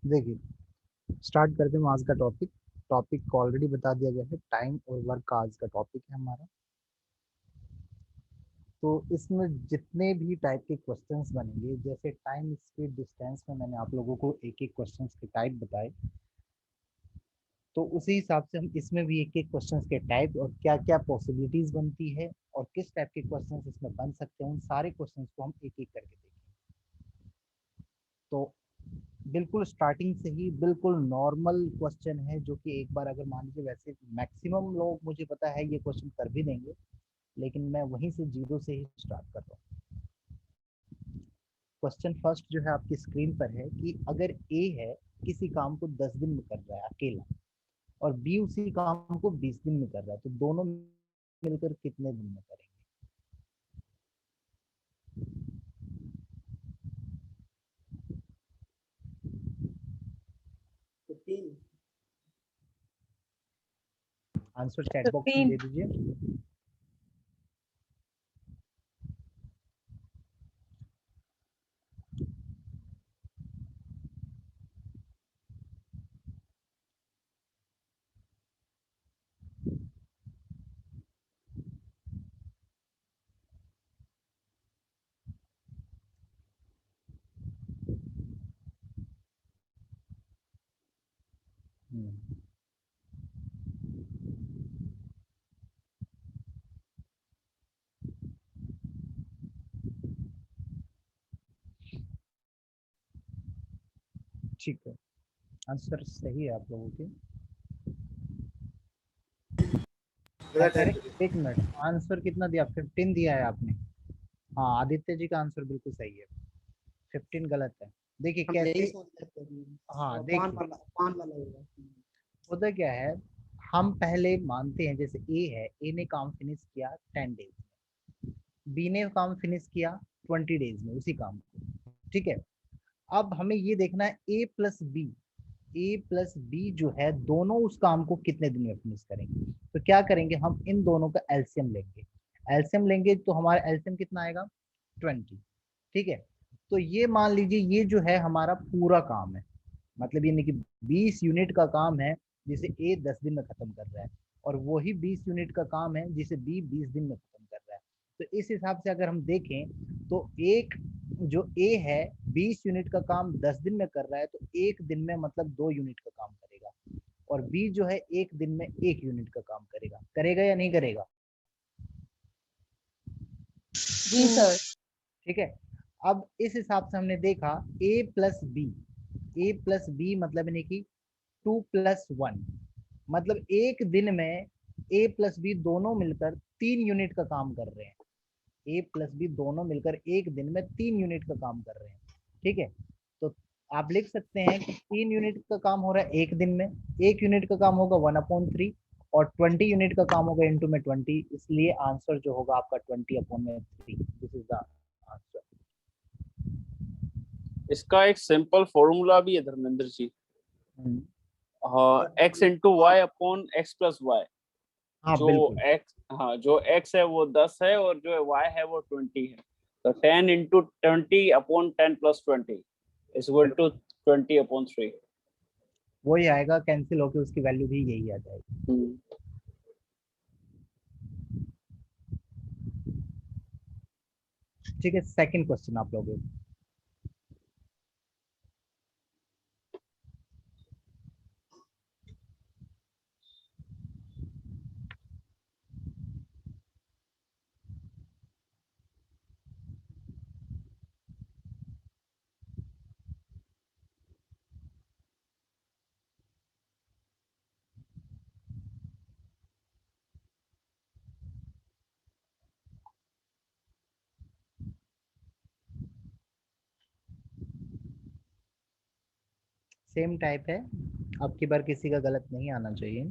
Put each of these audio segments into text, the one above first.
देखिए, स्टार्ट करते हैं आज का टॉपिक। टॉपिक को ऑलरेडी बता दिया गया है, टाइम और वर्क का आज का टॉपिक है हमारा। तो इसमें जितने भी टाइप के क्वेश्चंस बनेंगे, जैसे टाइम, स्पीड, डिस्टेंस में मैंने आप लोगों को एक एक क्वेश्चंस के टाइप बताए, तो उसी हिसाब से हम इसमें भी एक एक क्वेश्चंस के टाइप और क्या क्या पॉसिबिलिटीज बनती है और किस टाइप के क्वेश्चंस इसमें बन सकते हैं, उन सारे क्वेश्चंस को हम एक एक करके देखेंगे। तो बिल्कुल स्टार्टिंग से ही बिल्कुल नॉर्मल क्वेश्चन है, जो कि एक बार अगर मान लीजिए, वैसे मैक्सिमम लोग मुझे पता है ये क्वेश्चन कर भी देंगे, लेकिन मैं वहीं से जीरो से ही स्टार्ट कर रहा हूँ। क्वेश्चन फर्स्ट जो है आपकी स्क्रीन पर है कि अगर ए है, किसी काम को 10 दिन में कर रहा है अकेला, और बी उसी काम को 20 दिन में कर रहा है, तो दोनों मिलकर कितने दिन में करेंगे? आंसर चैट बॉक्स में 15। दे दीजिए। हम्म, ठीक है, आंसर सही है आप लोगों के। अरे एक मिनट, आंसर कितना दिया? 15 दिया है आपने। हाँ, आदित्य जी का आंसर बिल्कुल सही है, 15 गलत है। देखिए हम यही कैसे। सोच रहे थे। हाँ पान देखिए, वाला, पान वाला होगा। होता क्या है, हम पहले मानते हैं, जैसे ए है, ए ने काम फिनिश किया 10 डेज में, बी ने काम फिनिश किया 20 डेज में उसी काम को, ठीक है। अब हमें ये देखना है ए प्लस बी जो है, दोनों उस काम को कितने दिन में फिनिश करेंगे। तो क्या करेंगे, हम इन दोनों का एलसीएम लेंगे। एलसीएम लेंगे तो हमारा एलसीएम कितना आएगा? 20, ठीक है। तो ये मान लीजिए, ये जो है हमारा पूरा काम है, मतलब ये नहीं कि 20 यूनिट का काम है जिसे ए 10 दिन में खत्म कर रहा है, और वही 20 यूनिट का काम है जिसे बी 20 दिन में खत्म कर रहा है। तो इस हिसाब से अगर हम देखें, तो एक जो ए है 20 यूनिट का काम 10 दिन में कर रहा है, तो एक दिन में मतलब 2 यूनिट का काम करेगा, और बी जो है एक दिन में 1 यूनिट का काम करेगा। करेगा या नहीं करेगा? जी सर। ठीक है। अब इस हिसाब से हमने देखा, ए प्लस बी मतलब यानी कि 2+1, मतलब एक दिन में ए प्लस बी दोनों मिलकर 3 यूनिट का काम कर रहे हैं। ए प्लस बी दोनों मिलकर एक दिन में 3 यूनिट का काम कर रहे हैं, ठीक है। तो आप लिख सकते हैं कि 3 यूनिट का काम हो रहा है एक दिन में, 1 यूनिट का काम होगा 1/3, और 20 यूनिट का काम होगा इंटू में 20, इसलिए आंसर जो होगा आपका 20/3। This is the answer. इसका एक सिंपल फॉर्मूला भी है धर्मेंद्र जी। हाँ, x into y upon x plus y. हाँ जो बिल्कुल। x, हाँ जो x है वो 10 है और जो y है वो 20 है। तो 10 into 20 upon 10 plus 20 is equal to 20/3। वही आएगा, कैंसिल होके उसकी वैल्यू भी यही आ जाएगी। ठीक है, सेकंड क्वेश्चन आप लोग। सेम टाइप है, अब की बार किसी का गलत नहीं आना चाहिए।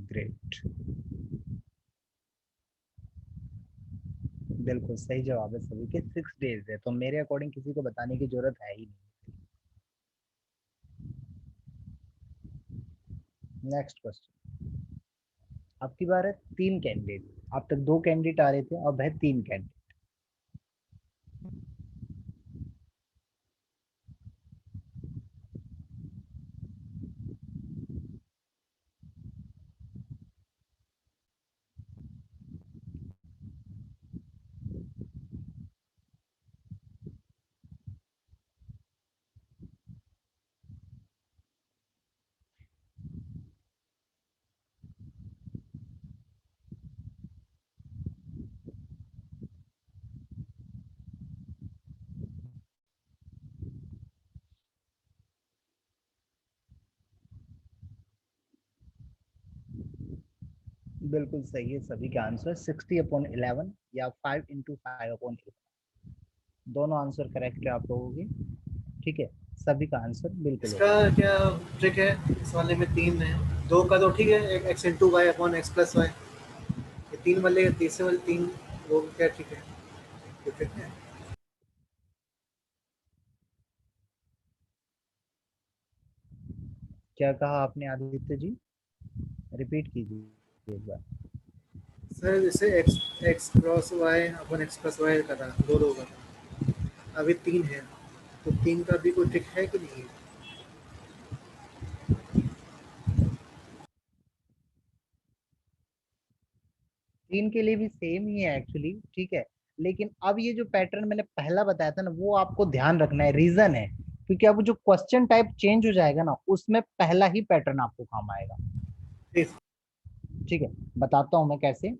ग्रेट, बिल्कुल सही जवाब है सभी के। 6 days है, तो मेरे अकॉर्डिंग किसी को बताने की जरूरत है ही नहीं। नेक्स्ट क्वेश्चन, आपकी बार है। 3 कैंडिडेट, अब तक 2 कैंडिडेट आ रहे थे, अब है 3 कैंडिडेट। बिल्कुल सही है सभी का आंसर। 60/11 या 5 × 5/8, दोनों आंसर करेक्ट है आप लोगों के। ठीक है, सभी का आंसर बिल्कुल इसका होगा। क्या ट्रिक है? इस वाले में 3 है, 2 का तो ठीक है, एक x into y upon x plus y. ये 3 वाले, तीसरे वाले 3, वो क्या ठीक है? ये ट्रिक है। क्या कहा आपने आदित्य जी, रिपीट कीजिए एक बार। सर जैसे x x cross y upon x plus y का था, 2 का था, अभी 3 है, तो 3 का भी कोई ट्रिक है कि नहीं है? 3 के लिए भी सेम ही है एक्चुअली, ठीक है। लेकिन अब ये जो पैटर्न मैंने पहला बताया था ना, वो आपको ध्यान रखना है। रीजन है क्योंकि अब जो क्वेश्चन टाइप चेंज हो जाएगा ना, उसमें पहला ही पैटर्न आपको काम आएगा। ठीक। ठीक है, बताता हूं मैं कैसे।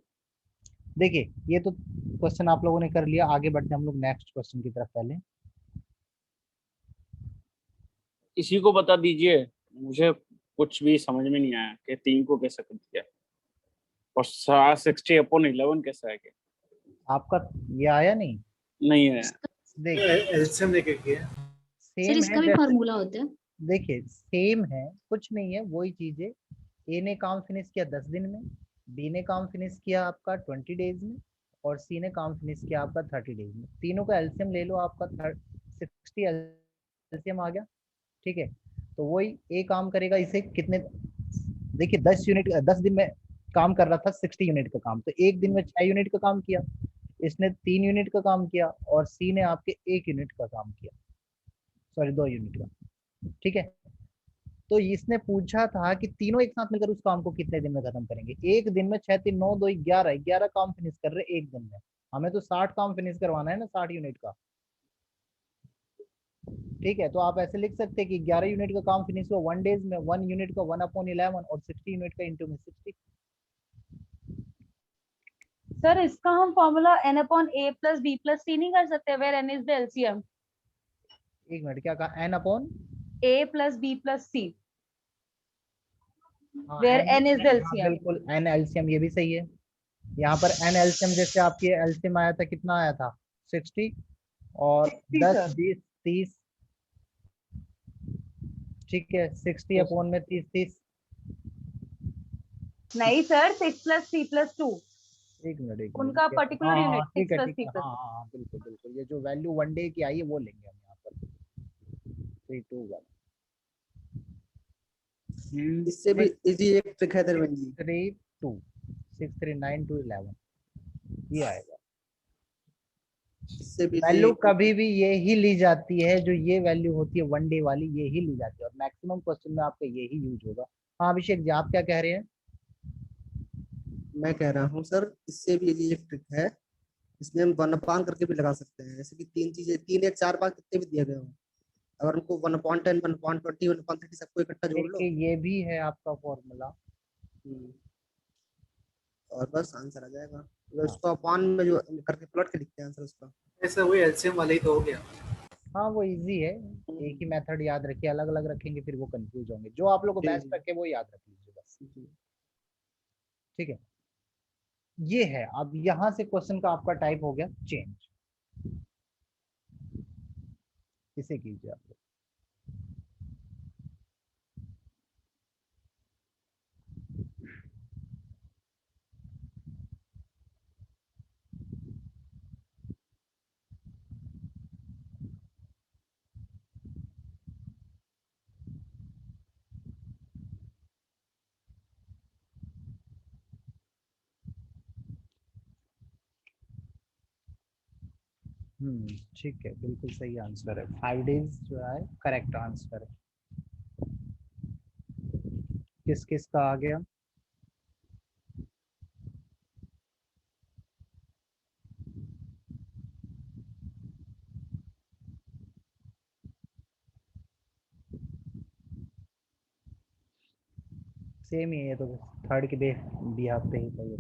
देखिए, ये तो क्वेश्चन आप लोगों ने कर लिया, आगे बढ़ते हैं हम लोग नेक्स्ट क्वेश्चन की तरफ। पहले इसी को बता दीजिए, मुझे कुछ भी समझ में नहीं आया कि 3 को कैसे कर दिया, और 60/11 कैसे आ गया? आपका ये आया नहीं? नहीं है। देखिए, एलसीएम लेके किया। सर सेम है इसका भी जैसे, फार्मूला होता है? देखिए सेम है, कुछ नहीं है, वही चीज है। ए ने काम फिनिश किया 10 दिन में, बी ने काम फिनिश किया आपका 20 days में, और सी ने काम फिनिश किया आपका 30 days में। तीनों का एलसीएम ले लो, आपका 60 एलसीएम आ गया। ठीक है, तो वही ए काम करेगा इसे कितने, देखिए 10 यूनिट, 10 दिन में काम कर रहा था 60 यूनिट का काम, तो एक दिन में 6 यूनिट का काम किया। इसने 3 यूनिट का काम किया, और सी ने आपके 1 यूनिट का काम किया, सॉरी 2 यूनिट का। ठीक है, तो इसने पूछा था कि तीनों एक साथ मिलकर उस काम को कितने दिन में खत्म करेंगे। एक दिन में 6 3 9 2 11, 11 काम फिनिश कर रहे एक दिन में। हमें तो 60 काम फिनिश करवाना है ना, 60 यूनिट का। ठीक है, तो आप ऐसे लिख सकते हैं कि 11 यूनिट का काम फिनिश हुआ 1 days में, 1 यूनिट का 1/11, और 60 यूनिट का इंटू में 60। सर इसका हम formula n upon a plus b plus c नहीं कर सकते, where n is the LCM? 1 minute, क्या कहा? n/, a plus b plus c, हाँ where n, n is the हाँ एलसीएम। बिल्कुल n एलसीएम, ये भी सही है। यहाँ पर n एलसीएम, जैसे आपकी एलसीएम आया था, कितना आया था? 60, और 60 10 सर। 20 30। ठीक है, 60 अपॉन में 30 30। नहीं sir, 6 plus c plus 2, 1 minute 1 minute, उनका हाँ पर्टिकुलर हाँ यूनिट ठीक 6 है प्लस ठीक c है, प्लस। हाँ हाँ हाँ, बिल्कुल बिल्कुल, ये जो वैल्यू 1 डे की आई है वो लेंगे हम यहाँ पर। 3 2 1 इससे भी 6 इजी एक ट्रिक है धर्मेंद्र जी। 3 2 6 3 9 2 11, ये आएगा। इससे भी इजी वैल्यू एक ट्रिक कभी है। भी ये ही ली जाती है, जो ये वैल्यू होती है 1 डे वाली, ये ही ली जाती है, और मैक्सिमम क्वेश्चन में आपका ये ही यूज होगा। हाँ अभिषेक जी, आप क्या कह रहे हैं? मैं कह रहा हूँ सर, इससे भी इजी एक ट्रिक है। इसमें हम 1/, करके भी लगा सकते हैं, जैसे कि 3 चीजें, 3 1 4 5 कितने भी दिए गए हो, अगर उनको 1/10 1/20 1/30 सबको इकट्ठा जोड़ लो। देखिए ये भी है आपका फॉर्मूला। हम्म, और बस आंसर आ जाएगा। तो हाँ उसको अपॉन में जो करके प्लॉट के लिखते हैं आंसर उसका। ऐसा वही एलसीएम वाला ही तो हो गया। हाँ, वो इजी है। एक ही मेथड याद रखिए, अलग अलग रखेंगे फिर वो कंफ्यूज होंगे। जो आप लोग को जी बेस्ट जी रखे वो याद रख लीजिए बस। जी। ठीक है, ये है। अब यहाँ से क्वेश्चन का आपका टाइप हो गया चेंज। इसे कीजिए आप लोग। ठीक है, बिल्कुल सही आंसर है, 5 days जो है करेक्ट आंसर है। किस किस का आ गया? सेम ही है ये तो, थर्ड के बी हाफ पे ही था ये,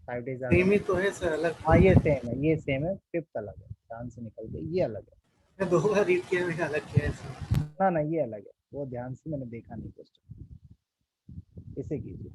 5 days आ सेम ही गया। तो है सर, अलग हाँ थोड़ी ये है। सेम है, ये सेम है, फिफ्थ अलग है, ध्यान से निकल गया, ये अलग है। मैं 2 बार रीड किया, मैंने अलग किया है सर। ना ना ये अलग है, वो ध्यान से मैंने देखा नहीं क्वेश्चन, इसे कीजिए।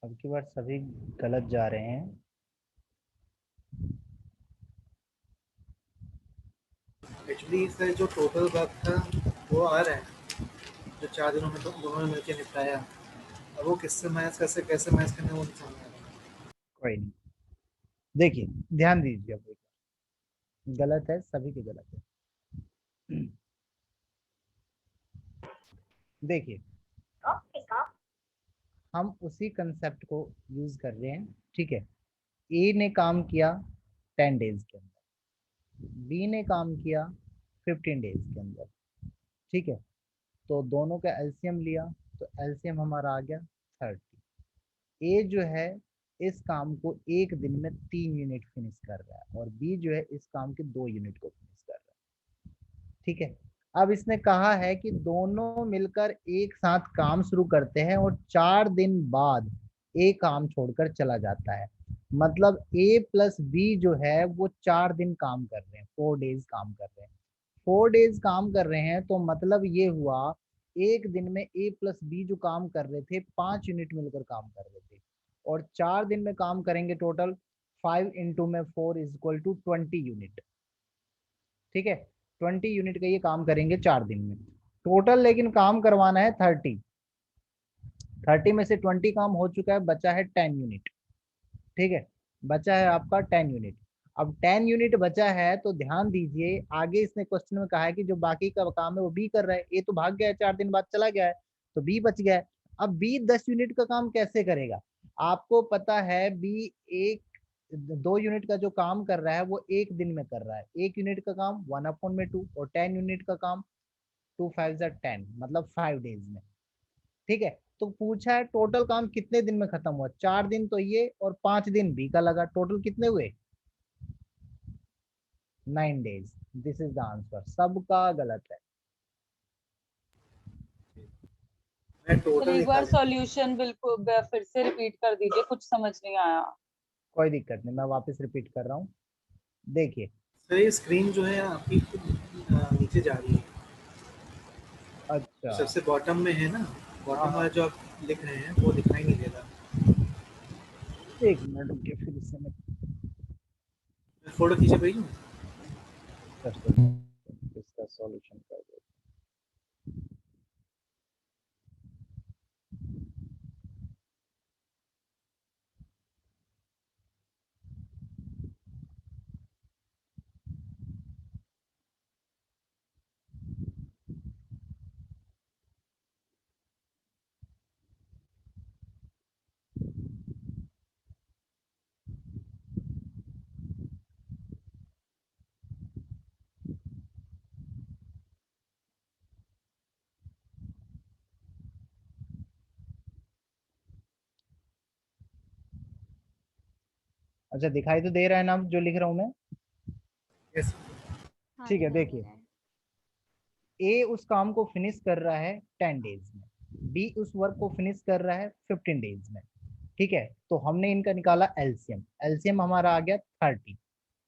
अब की बार सभी गलत जा रहे हैं। एक्चुअली सर जो टोटल वर्क था वो आ रहा है, जो 4 दिनों में दोनों ने मिलकर निपटाया। अब वो किससे मैच कैसे मैच करना है, वो नहीं समझ आ रहा। कोई नहीं, देखिए ध्यान दीजिए, अब एक बार, गलत है, सभी के गलत है। देखिए हम उसी कंसेप्ट को यूज कर रहे हैं, ठीक है। ए ने काम किया 10 days के अंदर, बी ने काम किया 15 days के अंदर, ठीक है। तो दोनों का एलसीएम लिया, तो एलसीएम हमारा आ गया 30। ए जो है इस काम को एक दिन में 3 यूनिट फिनिश कर रहा है, और बी जो है इस काम के 2 यूनिट को फिनिश कर रहा है, ठीक है। अब इसने कहा है कि दोनों मिलकर एक साथ काम शुरू करते हैं और 4 दिन बाद ए काम छोड़कर चला जाता है। मतलब ए प्लस बी जो है वो 4 दिन काम कर रहे हैं, 4 days काम कर रहे हैं। 4 days काम कर रहे हैं, तो मतलब ये हुआ एक दिन में ए प्लस बी जो काम कर रहे थे 5 यूनिट मिलकर काम कर रहे थे, और 4 दिन में काम करेंगे टोटल 5 × 4 = 20 यूनिट, ठीक है। 20 यूनिट का ये काम करेंगे 4 दिन में टोटल, लेकिन काम करवाना है 30। में से 20 काम हो चुका है, बचा है 10 यूनिट, ठीक है। बचा है आपका 10 यूनिट। अब 10 यूनिट बचा है, तो ध्यान दीजिए आगे इसने क्वेश्चन में कहा है कि जो बाकी का काम है वो बी कर रहा है, ए तो भाग गया है 4 दिन बाद चला गया है, तो बी बच गया है। अब बी 10 यूनिट का काम कैसे करेगा? आपको पता है बी एक 2 यूनिट का जो काम कर रहा है वो एक दिन में कर रहा है, 1 यूनिट का काम 1/2, और 10 यूनिट का काम 2×5 = 10, मतलब 5 days में, ठीक है। तो पूछा है टोटल काम कितने दिन में खत्म हुआ, 4 दिन तो ये और 5 दिन बी का लगा, टोटल कितने हुए? 9 days। This is the answer, सबका गलत है। मैं सर टोटल एक बार निकाल। सॉल्यूशन बिल्कुल फिर से रिपीट कर दीजिए, कुछ समझ नहीं आया। कोई दिक्कत नहीं, मैं वापस रिपीट कर रहा हूँ, देखिए। सर ये स्क्रीन जो है आपकी नीचे जा रही है, अच्छा, सबसे बॉटम में है ना, हाँ बॉटम हाँ, वाला जो आप लिख रहे हैं वो दिखाई नहीं दे रहा। 1 मिनट रुकिए, फिर से मैं फोटो खींचे भेजूँ? इसका सॉल्यूशन कर देता अच्छा दिखाई तो दे रहा है ना जो लिख रहा हूं मैं? यस हाँ, ठीक है, दिखाई दे देखिए। रहा है। ए उस काम को फिनिश कर रहा है 10 डेज में, बी उस वर्क को फिनिश कर रहा है 15 डेज में। ठीक है, तो हमने इनका निकाला एलसीएम। एलसीएम हमारा आ गया 30।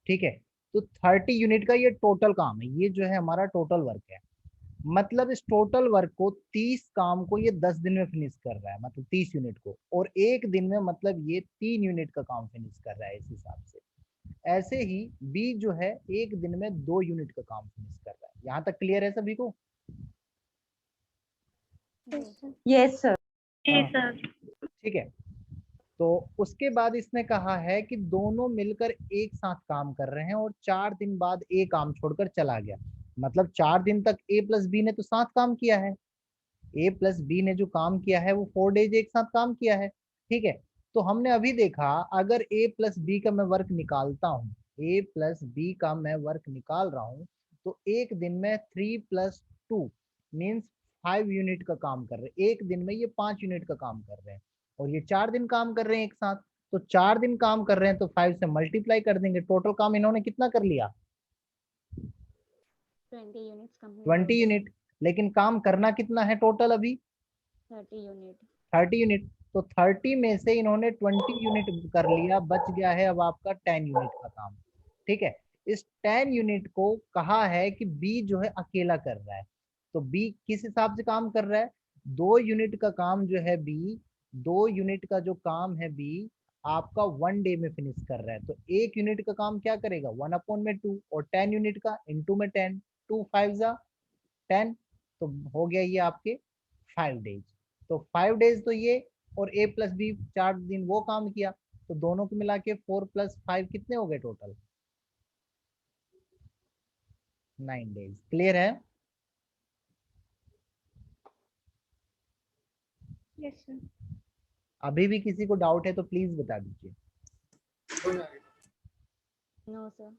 ठीक है, तो 30 यूनिट का ये टोटल काम है, ये जो है हमारा टोटल वर्क है। मतलब इस टोटल वर्क को 30 काम को ये 10 दिन में फिनिश कर रहा है, मतलब 30 यूनिट को, और एक दिन में मतलब ये 3 यूनिट का काम फिनिश कर रहा है इस हिसाब से। ऐसे ही बी जो है एक दिन में 2 यूनिट का काम फिनिश कर रहा है। यहाँ तक क्लियर है सभी को? Yes sir. हाँ, ठीक है। तो उसके बाद इसने कहा है कि दोनों मिलकर एक साथ काम कर रहे हैं और 4 दिन बाद ए काम छोड़कर चला गया। मतलब 4 दिन तक ए प्लस बी ने तो साथ काम किया है, ए प्लस बी ने जो काम किया है वो 4 डेज एक साथ काम किया है। ठीक है, तो हमने अभी देखा अगर ए प्लस बी का मैं वर्क निकालता हूँ, ए प्लस बी का मैं वर्क निकाल रहा हूँ, तो एक दिन में 3 + 2 मीन्स 5 यूनिट का काम कर रहे हैं। एक दिन में ये 5 यूनिट का काम कर रहे हैं और ये 4 दिन काम कर रहे हैं एक साथ। तो 4 दिन काम कर रहे हैं तो 5 से मल्टीप्लाई कर देंगे। टोटल काम इन्होंने कितना कर लिया? 20 यूनिट्स कंप्लीट 20 यूनिट। लेकिन काम करना कितना है टोटल अभी? 30 यूनिट। 30 यूनिट। तो 30 में से इन्होंने 20 यूनिट कर लिया, बच गया है अब आपका 10 यूनिट का काम। ठीक है, इस 10 यूनिट को कहा है कि बी जो है अकेला कर रहा है। तो बी किस हिसाब से काम कर रहा है? 2 यूनिट का काम जो है बी, 2 यूनिट का जो काम है बी आपका 1 डे में फिनिश कर रहा है। तो 1 यूनिट का काम क्या करेगा? 1/2, और 10 यूनिट का इंटू में 10, 2 5 जा 10, तो हो गया ये आपके 5 डेज। तो 5 डेज तो ये, और ए प्लस बी 4 दिन वो काम किया, तो दोनों को मिला के 4 + 5 कितने हो गए टोटल? 9 डेज। क्लियर है? Yes sir. अभी भी किसी को डाउट है तो प्लीज बता दीजिए। No sir.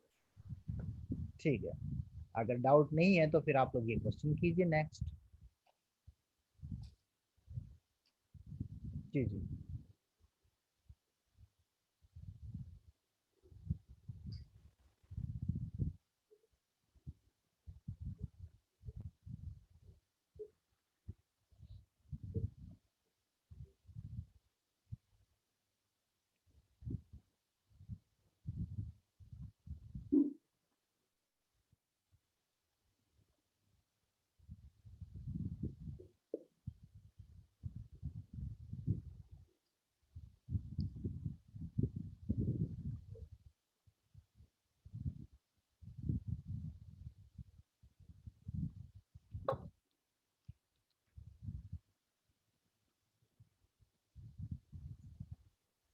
ठीक है, अगर डाउट नहीं है तो फिर आप लोग ये क्वेश्चन कीजिए नेक्स्ट। जी जी।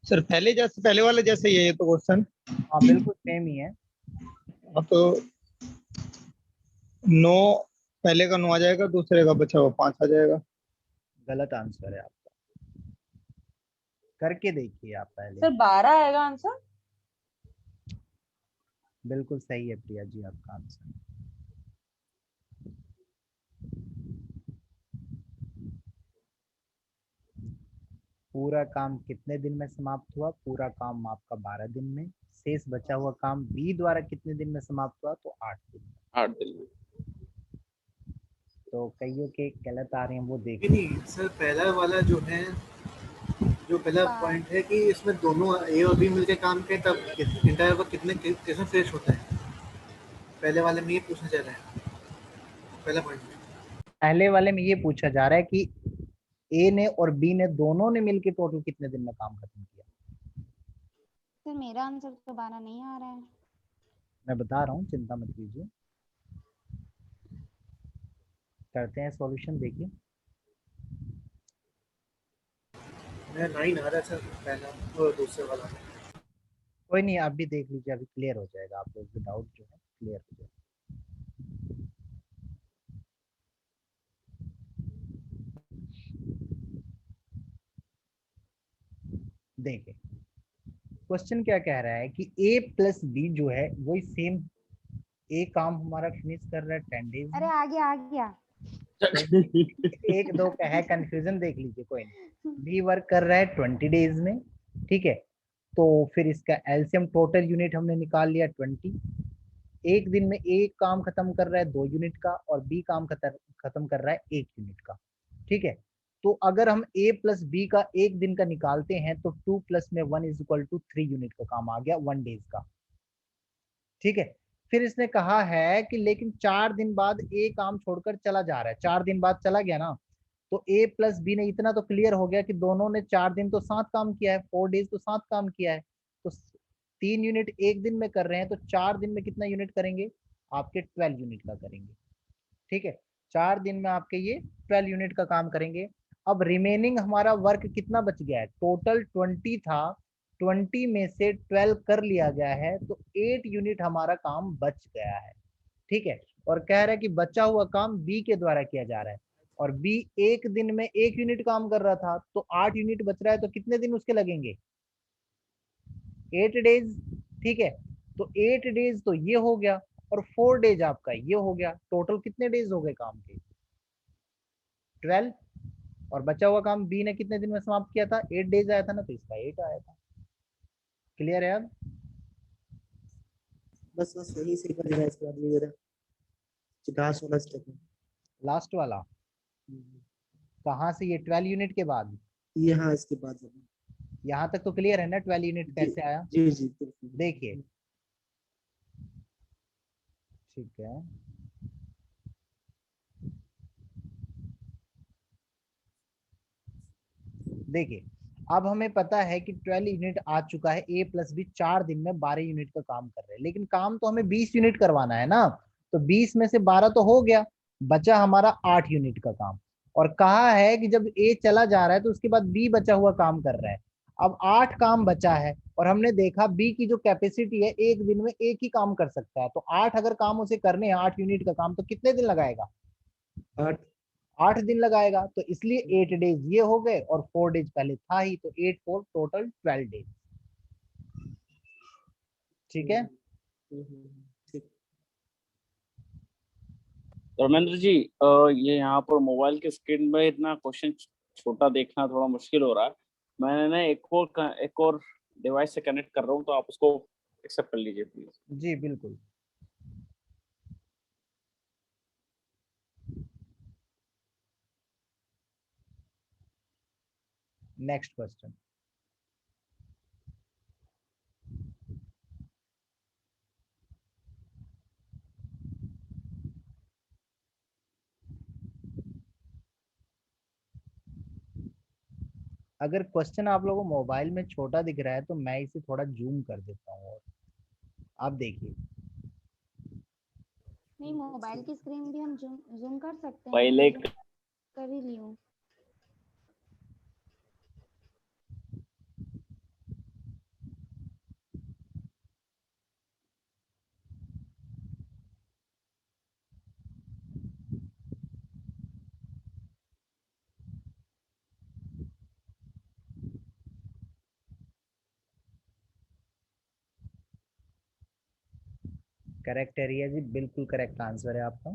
सर पहले वाले जैसे ही है ये तो क्वेश्चन। हाँ बिल्कुल सेम ही है। हाँ तो 9 पहले का 9 आ जाएगा, दूसरे का बचा हुआ 5 आ जाएगा। गलत आंसर है आपका, करके देखिए आप पहले। सर 12 आएगा आंसर। बिल्कुल सही है प्रिया जी आपका आंसर। पूरा काम कितने दिन में समाप्त हुआ? पूरा काम आपका 12 दिन में। शेष बचा हुआ काम बी द्वारा कितने दिन में समाप्त हुआ? तो 8 दिन में। 8 दिन में। तो कईयों के गलत आ रहे हैं वो देखिए। नहीं सर, पहला वाला जो है, जो पहला पॉइंट है कि इसमें दोनों ए और बी मिलकर काम करें तब इंटायर वर्क कितने कैसे फिनिश होता है, पहले वाले में ये पूछना चाह रहा है। पहला पॉइंट पहले वाले में ये पूछा जा रहा है कि ए ने और बी ने दोनों ने मिलकर टोटल कितने दिन में काम खत्म किया। सर मेरा आंसर तो 12 नहीं आ रहा है। मैं बता रहा हूँ, चिंता मत कीजिए, करते हैं सॉल्यूशन। देखिए मेरा 9 आ रहा है सर, पहला और दूसरे वाला। कोई नहीं, आप भी देख लीजिए, अभी क्लियर हो जाएगा, आप लोग के डाउट जो है क्लियर हो जाएगा। देखिए क्वेश्चन क्या कह रहा है कि ए प्लस बी जो है वही सेम, ए काम हमारा फिनिश कर रहा है 10 डेज अरे में। आ गया आ गया। एक दो का है कंफ्यूजन, देख लीजिए कोई नहीं। बी वर्क कर रहा है 20 डेज में। ठीक है, तो फिर इसका एलसीएम टोटल यूनिट हमने निकाल लिया 20। एक दिन में ए काम खत्म कर रहा है 2 यूनिट का और बी काम खत्म कर रहा है 1 यूनिट का। ठीक है, तो अगर हम a प्लस बी का एक दिन का निकालते हैं तो 2 प्लस में 1 इज इक्वल टू 3 यूनिट का काम आ गया 1 डेज का। ठीक है, फिर इसने कहा है कि लेकिन 4 दिन बाद ए काम छोड़कर चला जा रहा है, 4 दिन बाद चला गया ना, तो ए प्लस बी ने इतना तो क्लियर हो गया कि दोनों ने 4 दिन तो साथ काम किया है, 4 डेज तो साथ काम किया है, तो 3 यूनिट एक दिन में कर रहे हैं, तो 4 दिन में कितना यूनिट करेंगे, आपके 12 यूनिट का करेंगे। ठीक है, 4 दिन में आपके ये 12 यूनिट का काम करेंगे। अब रिमेनिंग हमारा वर्क कितना बच गया है, टोटल 20 था, 20 में से 12 कर लिया गया है, तो 8 यूनिट हमारा काम बच गया है। ठीक है, और कह रहा है कि बचा हुआ काम बी के द्वारा किया जा रहा है, और बी एक दिन में 1 यूनिट काम कर रहा था, तो 8 यूनिट बच रहा है, तो कितने दिन उसके लगेंगे, 8 डेज। ठीक है, तो 8 डेज तो ये हो गया, और 4 डेज आपका ये हो गया, टोटल कितने डेज हो गए काम के, 12। और बचा हुआ काम बी ने कितने दिन में समाप्त किया था, 8 डेज आया था ना, तो इसका 8 आया था। क्लियर है अब? बस बस यही से कर लेना, इसके बाद ये मेरा लास्ट वाला स्टेप है। लास्ट वाला कहाँ से, ये 12 यूनिट के बाद, ये हाँ, इसके बाद यहाँ तक तो क्लियर है ना, 12 यूनिट कैसे आया, जी जी बिल्कुल। देखिए। ठीक है, देखिए अब हमें पता है कि 12 यूनिट आ चुका है, ए प्लस बी 4 दिन में 12 यूनिट का काम कर रहे हैं, लेकिन काम तो हमें 20 यूनिट करवाना है ना, तो 20 में से 12 तो हो गया, बचा हमारा 8 यूनिट का काम। और कहा है कि जब ए चला जा रहा है तो उसके बाद बी बचा हुआ काम कर रहा है। अब 8 काम बचा है, और हमने देखा बी की जो कैपेसिटी है एक दिन में एक ही काम कर सकता है, तो 8 अगर काम उसे करने हैं 8 यूनिट का काम, तो कितने दिन लगाएगा, 8 8 दिन लगाएगा, तो इसलिए 8 डेज ये हो गए, और 4 डेज पहले था ही, तो 8 4 टोटल 12 डेज। ठीक है, ठीक। धर्मेंद्र जी, ये यहाँ पर मोबाइल के स्क्रीन में इतना क्वेश्चन छोटा देखना थोड़ा मुश्किल हो रहा है। मैंने ना एक और डिवाइस से कनेक्ट कर रहा हूँ, तो आप उसको एक्सेप्ट कर लीजिए प्लीज। जी बिल्कुल। नेक्स्ट क्वेश्चन, अगर क्वेश्चन आप लोगों को मोबाइल में छोटा दिख रहा है तो मैं इसे थोड़ा जूम कर देता हूँ, और आप देखिए। नहीं, मोबाइल की स्क्रीन भी हम जूम जूम कर सकते हैं, पहले जूम कर ही ली हूँ। करेक्ट है रिया जी, बिल्कुल करेक्ट आंसर है आपका।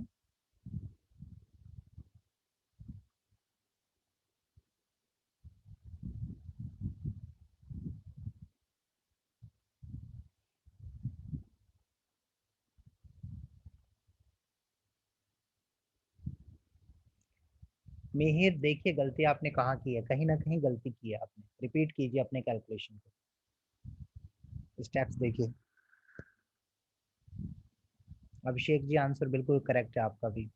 मिहिर देखिए, गलती आपने कहाँ की है, कहीं ना कहीं गलती की है आपने, रिपीट कीजिए अपने कैलकुलेशन को, स्टेप्स देखिए। अभिषेक जी आंसर बिल्कुल करेक्ट है आपका भी।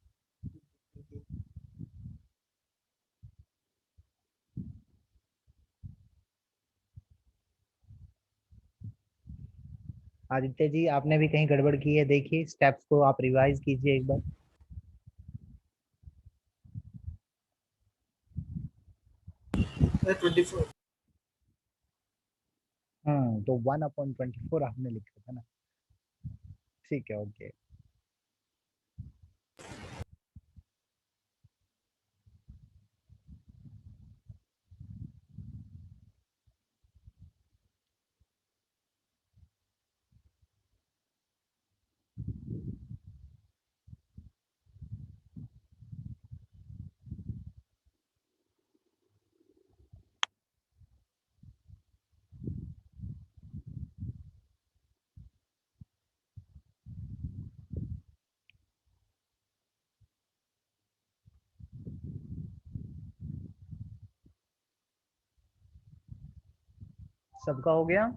आदित्य जी आपने भी कहीं गड़बड़ की है, देखिए स्टेप्स को आप रिवाइज कीजिए एक बार। 24। तो 1/24 आपने लिखा था ना, ठीक है, ओके। सबका हो गया?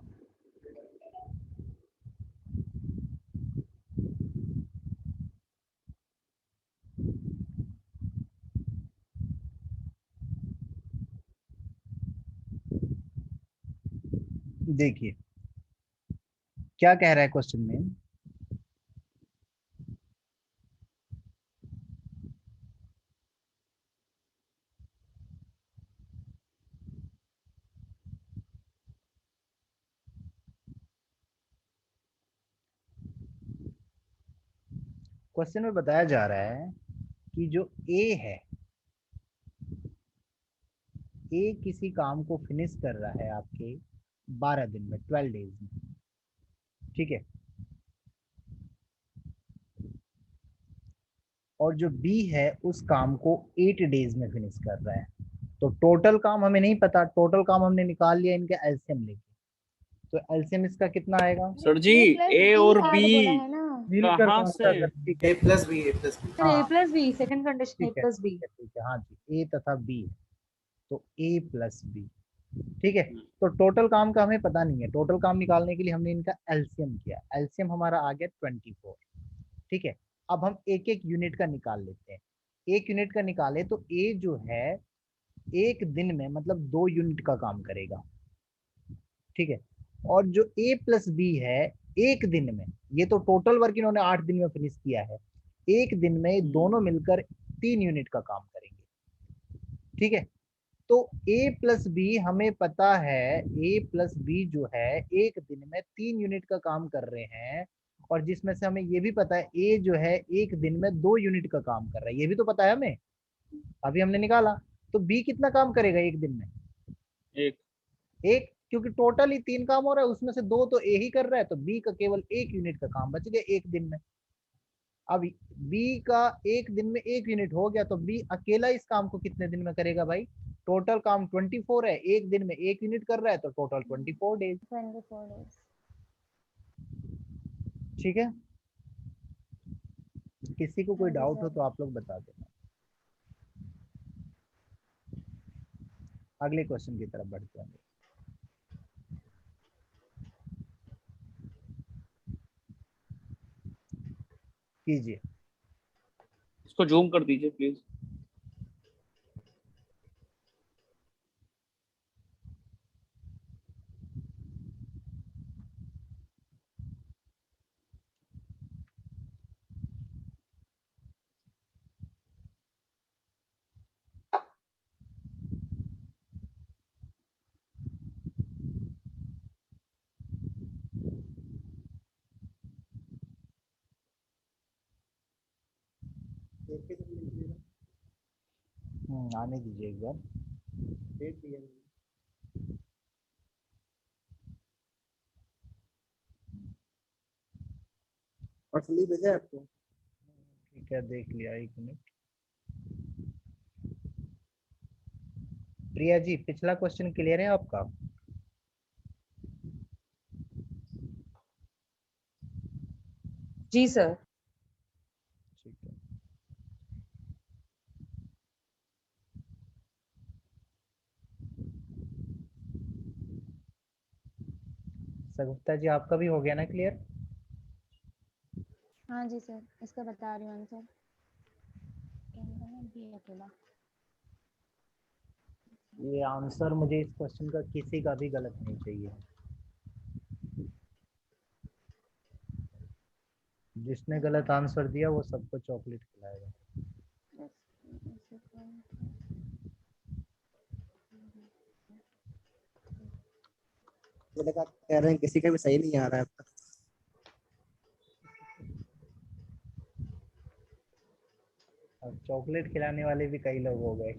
देखिए क्या कह रहा है क्वेश्चन में। क्वेश्चन में बताया जा रहा है कि जो ए है, ए किसी काम को फिनिश कर रहा है आपके 12 दिन में, 12 डेज में, ठीक है। और जो बी है उस काम को 8 डेज में फिनिश कर रहा है। तो टोटल काम हमें नहीं पता, टोटल काम हमने निकाल लिया इनके एलसीएम लेके। तो एलसीएम इसका कितना आएगा? Sir ji A plus A B और add बी बोला है ना। मिलकर कहाँ कौन से? सा कर, ठीक है ए प्लस बी, ए प्लस बी। सर ए हाँ प्लस बी, सेकंड कंडीशन ए ठीक है प्लस बी। ठीक है ठीक है, हाँ जी, ए तथा बी, तो ए प्लस बी, ठीक है। तो टोटल काम का हमें पता नहीं है, टोटल काम निकालने के लिए हमने इनका एलसीएम किया, एलसीएम हमारा आ गया 24, ठीक है। अब हम एक एक यूनिट का निकाल लेते हैं। एक यूनिट का निकाले तो ए जो है एक दिन में मतलब 2 यूनिट का काम करेगा, ठीक है। और जो ए प्लस बी है एक दिन में, ये तो टोटल वर्क इन्होंने 8 दिन में फिनिश किया है, एक दिन में दोनों मिलकर 3 यूनिट का काम करेंगे, ठीक है। तो ए प्लस बी हमें पता है, ए प्लस बी जो है एक दिन में 3 यूनिट का काम कर रहे हैं, और जिसमें से हमें ये भी पता है ए जो है एक दिन में 2 यूनिट का काम कर रहा है, ये भी तो पता है हमें, अभी हमने निकाला। तो बी कितना काम करेगा एक दिन में? एक। एक, क्योंकि टोटल ही 3 काम हो रहा है, उसमें से 2 तो ए ही कर रहा है, तो बी का केवल 1 यूनिट का काम बच गया एक दिन में। अब बी का एक दिन में 1 यूनिट हो गया, तो बी अकेला इस काम को कितने दिन में करेगा भाई? टोटल काम 24 है, एक दिन में 1 यूनिट कर रहा है, तो टोटल 24 डेज, 24 days। ठीक है। किसी को कोई हाँ जी डाउट हो सर। तो आप लोग बता देना। अगले क्वेश्चन की तरफ बढ़ते हैं। कीजिए। इसको जूम कर दीजिए प्लीज। आने दीजिए एक बार। डेट दिया है। और सलीप भेजा है आपको? ठीक है, देख लिया, 1 मिनट। प्रिया जी, पिछला क्वेश्चन क्लियर है आपका? जी सर। ठीक है। सगुप्ता जी, आपका भी हो गया ना क्लियर? हाँ जी सर, इसका बता रही हूँ आंसर। बी अकेला। ये आंसर मुझे इस क्वेश्चन का किसी का भी गलत नहीं चाहिए। जिसने गलत आंसर दिया वो सबको चॉकलेट खिलाएगा। मुझे लगा कह रहे हैं किसी का भी सही नहीं आ रहा है अब तक। अब चॉकलेट खिलाने वाले भी कई लोग हो गए।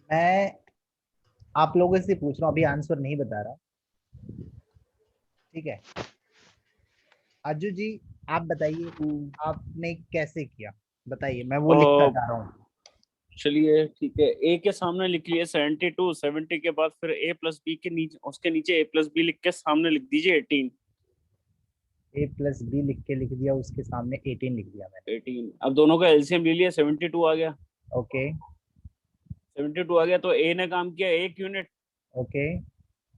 मैं आप लोगों से पूछ रहा हूँ, अभी आंसर नहीं बता रहा, ठीक है। अज्जू जी, आप बताइए आपने कैसे किया, बताइए, मैं वो लिखना चाह रहा हूँ। चलिए ठीक है, ए के सामने लिख लिए 72, 70 के बाद फिर ए प्लस बी के नीचे, उसके नीचे ए प्लस बी लिख के सामने लिख दीजिए 18। ए प्लस बी लिख दिया, उसके सामने 18 लिख दिया मैंने। 18, अब दोनों का एलसीएम ले लिया, 72 आ गया। ओके 72 आ गया तो ए ने काम किया 1 यूनिट ओके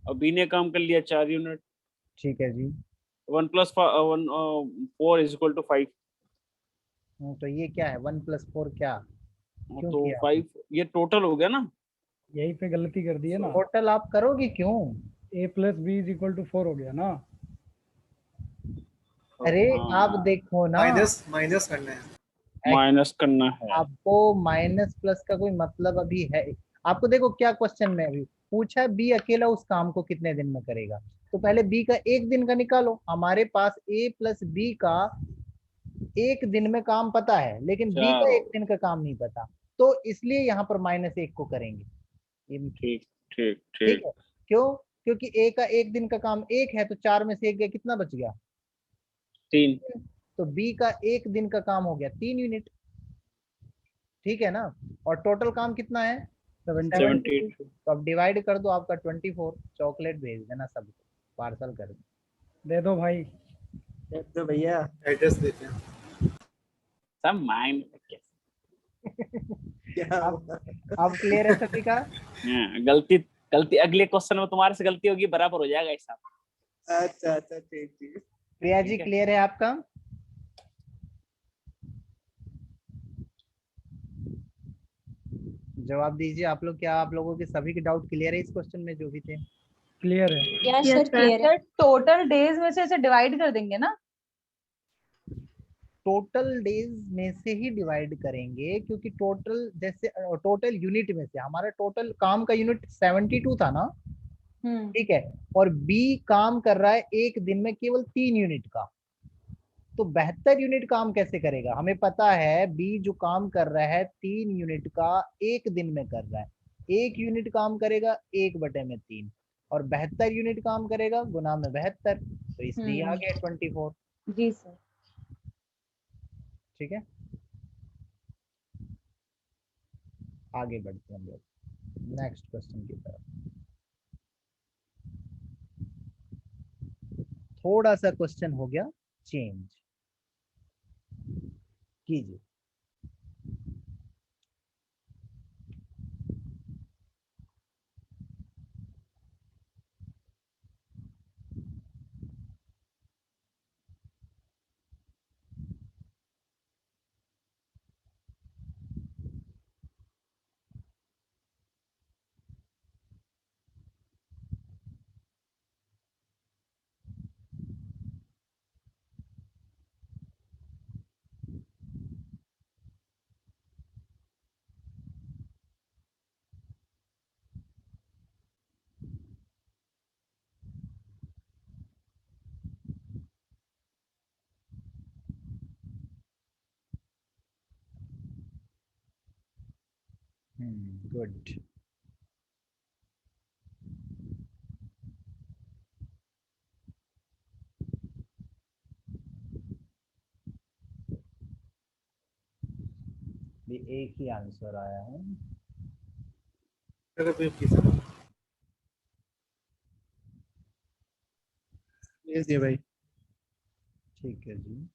और बी ने काम कर लिया 4 यूनिट। ठीक है जी। 1 + 4 = 5। तो ये क्या है 1 + 4 क्या क्यों तो किया? 5 ये टोटल हो गया ना। यही पे गलती कर दी है ना, टोटल आप करोगे क्यों? a + b = 4 हो गया ना। अरे हाँ, आप देखो ना, माइनस करना है। माइनस करना है। आपको माइनस प्लस का कोई मतलब अभी है? आपको देखो क्या क्वेश्चन में अभी पूछा है, बी अकेला उस काम को कितने दिन में करेगा। तो पहले बी का एक दिन का निकालो। हमारे पास ए प्लस बी का एक दिन में काम पता है, लेकिन बी का चलो एक दिन का काम नहीं पता, तो इसलिए यहाँ पर -1 को करेंगे। ये ठीक ठीक ठीक ठीक। है। क्यों? क्योंकि ए का एक दिन का काम 1 है, तो 4 में से 1 गया, कितना बच गया? 3। तो बी का एक दिन का काम हो गया 3 यूनिट। ठीक है ना? और टोटल काम कितना है? 72। तो अब डिवाइड कर दो, आपका 24। चॉकलेट भेज देना, सबको पार्सल कर दो। दे दो भाई। दे दो भैया। एड्रेस देते हैं। सब माइंड क्या अब क्लियर है सभी का? गलती गलती अगले क्वेश्चन में तुम्हारे से गलती होगी, बराबर हो जाएगा हिसाब। अच्छा अच्छा ठीक ठीक। प्रिया जी ठीक है। क्लियर है आपका? जवाब दीजिए आप लोग, क्या आप लोगों के सभी के डाउट क्लियर है इस क्वेश्चन में जो भी थे? क्लियर है। यस सर, क्लियर है। टोटल डेज में से ऐसे डिवाइड कर देंगे ना? टोटल डेज में से ही डिवाइड करेंगे, क्योंकि टोटल जैसे टोटल यूनिट में से, हमारा टोटल काम का यूनिट 72 था ना। ठीक है। और बी काम कर रहा है एक दिन में केवल 3 यूनिट का, तो 72 यूनिट काम कैसे करेगा? हमें पता है बी जो काम कर रहा है 3 यूनिट का एक दिन में कर रहा है। 1 यूनिट काम करेगा 1/3, और 72 यूनिट काम करेगा गुना में 72, तो इसलिए आ गया 24। जी सर। ठीक है, आगे बढ़ते हैं हम लोग नेक्स्ट क्वेश्चन की तरफ। थोड़ा सा क्वेश्चन हो गया चेंज, कीजिए। गुड। ये एक ही आंसर आया है। भेज दिया भाई। ठीक है जी।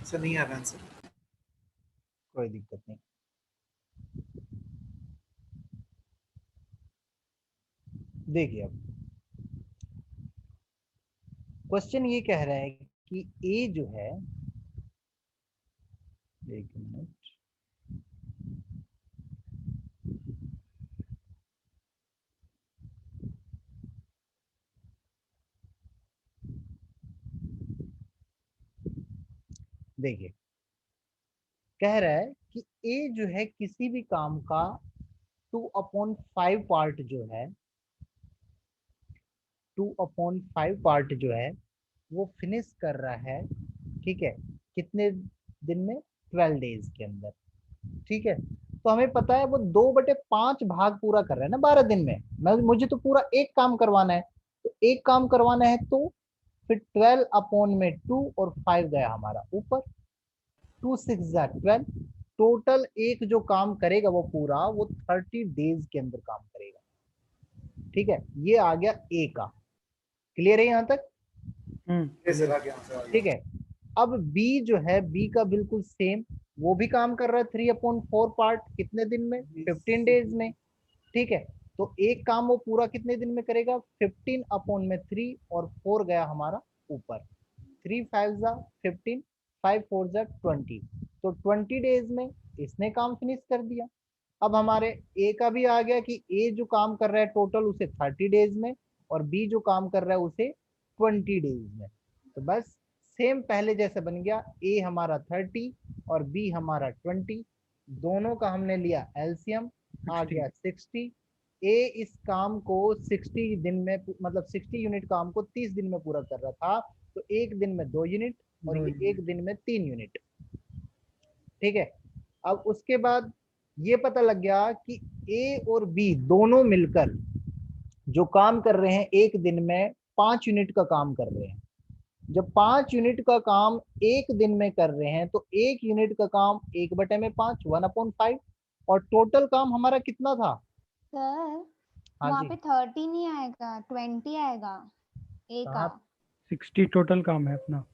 ऐसा नहीं आ रहा आंसर। कोई दिक्कत नहीं। देखिए अब क्वेश्चन ये कह रहा है कि ए जो है, एक मिनट, देखिए कह रहा है कि ए जो है किसी भी काम का 2/5 पार्ट जो है 2/5 पार्ट जो है वो फिनिश कर रहा है, ठीक है, कितने दिन में? 12 डेज के अंदर, ठीक है। तो हमें पता है वो 2/5 भाग पूरा कर रहा है ना 12 दिन में। मुझे तो पूरा एक काम करवाना है, तो एक काम करवाना है तो फिर 12/2 और 5 गया हमारा ऊपर, 2 6 12। टोटल एक जो काम करेगा वो पूरा वो 30 डेज के अंदर काम करेगा, ठीक है। ये आ गया ए का, क्लियर है यहाँ तक? ठीक है। अब बी जो है, बी का बिल्कुल सेम, वो भी काम कर रहा है 3/4 पार्ट, कितने दिन में? 15 डेज में, ठीक है। तो एक काम वो पूरा कितने दिन में करेगा? 15/3 और 4 गया हमारा ऊपर, 3 5 15, 5 4 20, तो 20 डेज में इसने काम फिनिश कर दिया। अब हमारे ए का भी आ गया कि ए जो काम कर रहा है टोटल उसे 30 डेज में, और बी जो काम कर रहा है उसे 20 डेज में। तो बस सेम पहले जैसे बन गया, ए हमारा 30 और बी हमारा 20, दोनों का हमने लिया एलसीएम, आ गया 60। ए इस काम को 60 दिन में, मतलब 60 यूनिट काम को 30 दिन में पूरा कर रहा था, तो एक दिन में 2 यूनिट और ये एक दिन में 3 यूनिट, ठीक है। अब उसके बाद ये पता लग गया कि ए और बी दोनों मिलकर जो काम कर रहे हैं एक दिन में 5 यूनिट का काम कर रहे हैं। जब 5 यूनिट का काम एक दिन में कर रहे हैं तो एक यूनिट का काम 1/5, 1/5, और टोटल काम हमारा कितना था? सर हाँ वहाँ जी, पे 30 नहीं आएगा, 20 आएगा ए का। कहाँ? 60 टोटल काम है अपना।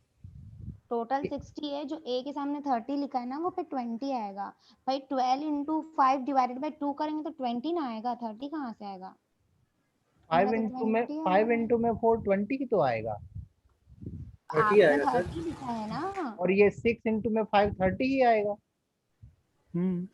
टोटल 60 है, जो ए के सामने 30 लिखा है ना वो पे 20 आएगा। भाई 12 इंटू 5 डिवाइडेड बाई 2 करेंगे तो 20 ना आएगा, 30 कहाँ से आएगा? मेरा 5 तो इंटू में 20 आ 5 रहा है। इंटू में 4 20 ही तो आएगा, 30 आपने आएगा सर। 30 लिखा है ना। और ये 6 इंटू में 5 30 ही आएगा। हम्म।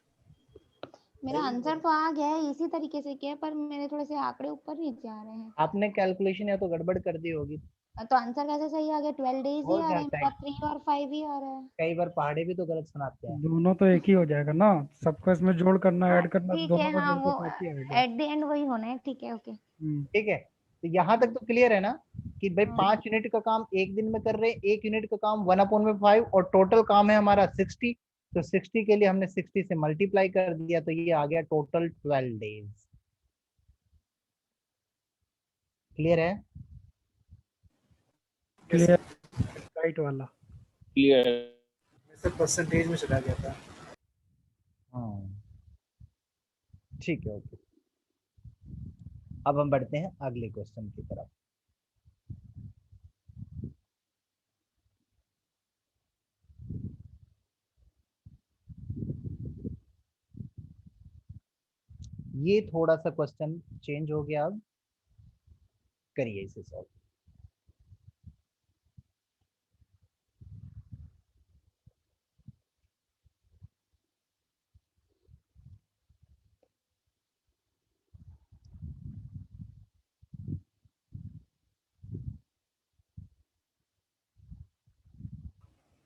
मेरा आंसर तो आ गया है, इसी तरीके से किया है, पर मेरे थोड़े से आंकड़े ऊपर नीचे आ रहे हैं। आपने कैलकुलेशन या तो गड़बड़ कर दी होगी। तो आंसर कैसे सही आ गया? 12 डेज ही और आ क्या रहे हैं, टाइम, मेरा 3 और 5 ही आ रहा है। कई बार पहाड़े भी तो गलत सुनाते हैं। दोनों तो एक ही हो जाएगा ना, सबको इसमें जोड़ करना, हाँ ऐड करना, ठीक है, दोनों का हाँ जोड़ के वो तो एक ही आएगा। एट द एंड वही होना है, ठीक है, ओके। ठीक है, तो यहाँ तक तो क्लियर है ना कि भाई हाँ। 5 यूनिट का काम एक दिन में कर रहे हैं, एक यूनिट का काम 1/5, और टोटल काम है हमारा 60। तो 60 के लिए हमने 60 से मल्टीप्लाई कर दिया, तो ये आ गया टोटल 12 डेज। क्लियर है? क्लियर, राइट वाला। क्लियर। सर परसेंटेज में चला गया था। हाँ ठीक है, ओके। अब हम बढ़ते हैं अगले क्वेश्चन की तरफ। ये थोड़ा सा क्वेश्चन चेंज हो गया, अब करिए इसे सॉल्व।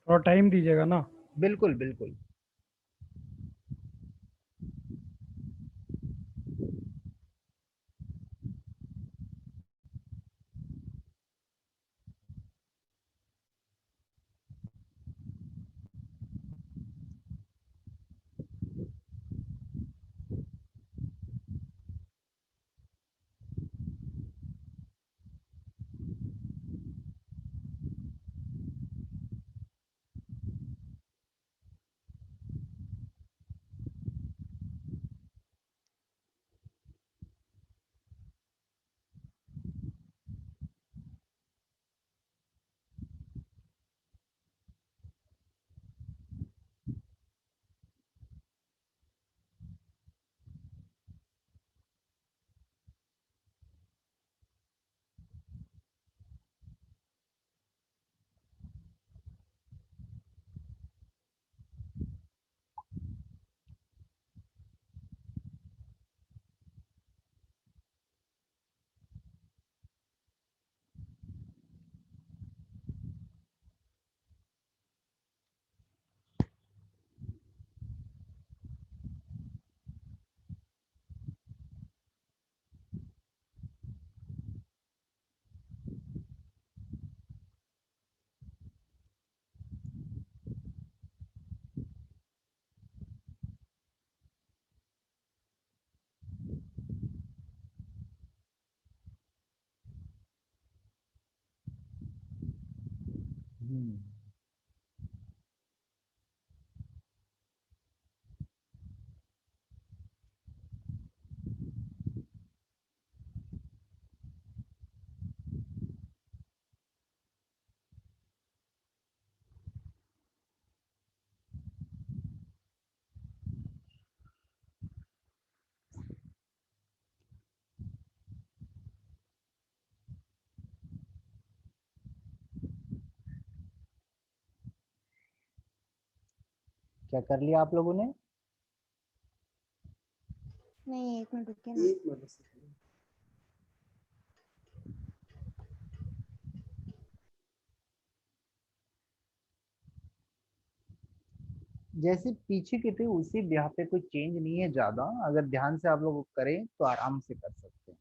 थोड़ा टाइम दीजिएगा ना। बिल्कुल बिल्कुल। क्या कर लिया आप लोगों ने? नहीं, 1 मिनट रुकिए ना। एक मिनट से जैसे पीछे की थी उसी यहाँ पे कोई चेंज नहीं है ज्यादा, अगर ध्यान से आप लोग करें तो आराम से कर सकते हैं।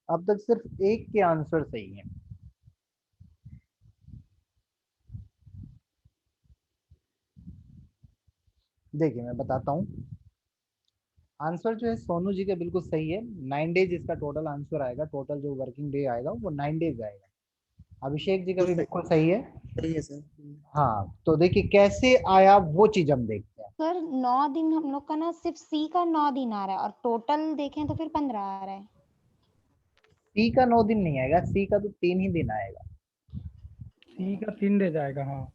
अब तक सिर्फ एक के आंसर सही है। देखिए मैं बताता हूँ, आंसर जो है सोनू जी का बिल्कुल सही है। 9 डेज इसका टोटल आंसर आएगा, टोटल जो वर्किंग डे आएगा वो 9 डेज आएगा। अभिषेक जी का भी बिल्कुल सही है। सही है सर। हाँ तो देखिए कैसे आया वो चीज हम देखते हैं। सर 9 दिन हम लोग का ना सिर्फ सी का 9 दिन आ रहा है और टोटल देखें तो फिर 15 आ रहा है। सी का 9 दिन नहीं आएगा, सी का तो 3 ही दिन आएगा। सी का 3 दे जाएगा। हाँ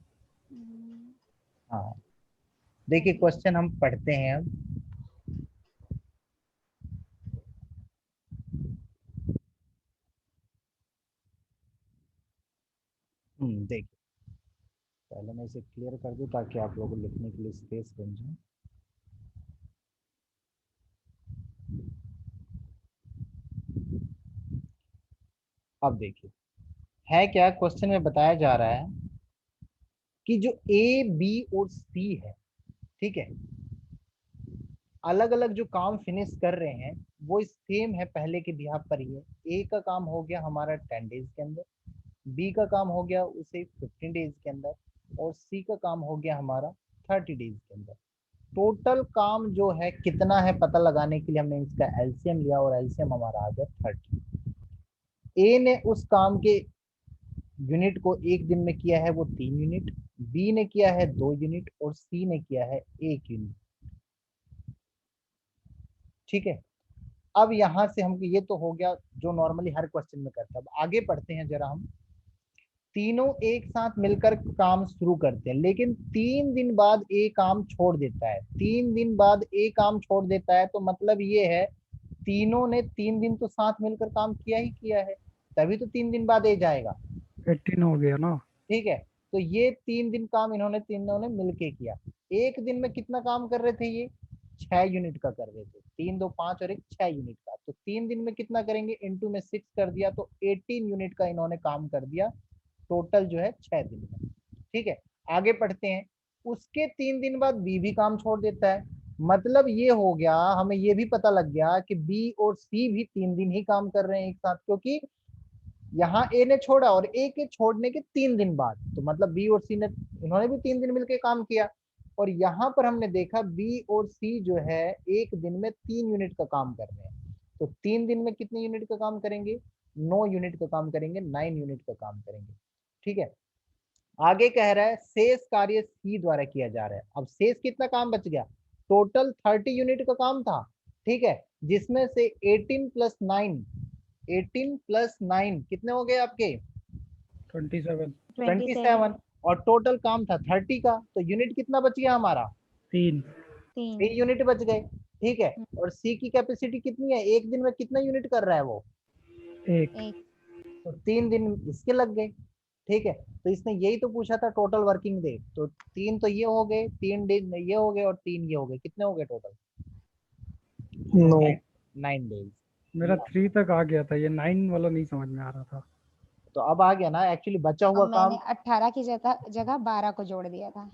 हाँ देखिए क्वेश्चन हम पढ़ते हैं अब। देखिए पहले मैं इसे क्लियर कर दूं ताकि आप लोगों को लिखने के लिए स्पेस बन जाए। अब देखिए है क्या, क्वेश्चन में बताया जा रहा है कि जो ए बी और सी है, ठीक है, अलग अलग जो काम फिनिश कर रहे हैं वो सेम है पहले के बिहाफ पर ही है। ए का काम हो गया हमारा 10 डेज के अंदर, बी का काम हो गया उसे 15 डेज के अंदर, और सी का काम हो गया हमारा 30 डेज के अंदर। टोटल काम जो है कितना है पता लगाने के लिए हमने इसका एलसीएम लिया और एलसीएम हमारा आ गया 30। ए ने उस काम के यूनिट को एक दिन में किया है वो 3 यूनिट, बी ने किया है 2 यूनिट और सी ने किया है 1 यूनिट। ठीक है, अब यहां से हम ये तो हो गया जो नॉर्मली हर क्वेश्चन में करते हैं। अब आगे पढ़ते हैं जरा हम। तीनों एक साथ मिलकर काम शुरू करते हैं लेकिन 3 दिन बाद ए काम छोड़ देता है। 3 दिन बाद ए काम छोड़ देता है तो मतलब ये है तीनों ने 3 दिन तो साथ मिलकर काम किया ही किया है, तभी तो 3 दिन बाद ए जाएगा। 18 हो गया ना। ठीक है, तो ये 3 दिन काम इन्होंने तीनों ने मिलके किया। एक दिन में कितना काम कर रहे थे ये? 6 यूनिट का कर रहे थे। 3 2 5 और एक 6 यूनिट का, तो 3 दिन में कितना करेंगे? इंटू में 6 कर दिया तो 18 यूनिट का इन्होंने काम कर दिया टोटल जो है 6 दिन में। ठीक है, आगे पढ़ते हैं। उसके 3 दिन बाद बी भी काम छोड़ देता है, मतलब ये हो गया, हमें ये भी पता लग गया कि बी और सी भी 3 दिन ही काम कर रहे हैं एक साथ, क्योंकि यहाँ ए ने छोड़ा और ए के छोड़ने के 3 दिन बाद, तो मतलब बी और सी ने, इन्होंने भी 3 दिन मिलकर काम किया। और यहाँ पर हमने देखा बी और सी जो है एक दिन में 3 यूनिट का काम कर रहे हैं, तो 3 दिन में कितने यूनिट का काम करेंगे? 9 यूनिट का काम करेंगे, 9 यूनिट का काम करेंगे। ठीक है, आगे कह रहा है शेष कार्य सी द्वारा किया जा रहा है। अब शेष कितना काम बच गया? टोटल 30 यूनिट का काम था, ठीक है, जिसमें से 18 प्लस 9, 18 प्लस 9 कितने हो गए आपके? 27। 27। और टोटल काम था 30 का, तो यूनिट कितना बच गया हमारा? 3। 3 यूनिट बच गए। ठीक है, और सी की कैपेसिटी कितनी है? एक दिन में कितना यूनिट कर रहा है वो? 1। तो 3 दिन इसके लग गए। ठीक है, तो इसने यही तो पूछा था टोटल वर्किंग डे, तो 3 तो ये हो गए, 3 दिन ये हो गए और 3 ये हो गए, कितने हो गए टोटल? 9। 9 डेज। मेरा 3 तक आ गया था, ये 9 वाला नहीं समझ में आ रहा था। तो अब आ गया ना, एक्चुअली बचा हुआ अब काम। मैंने 18 की जगह 12 को जोड़ दिया था,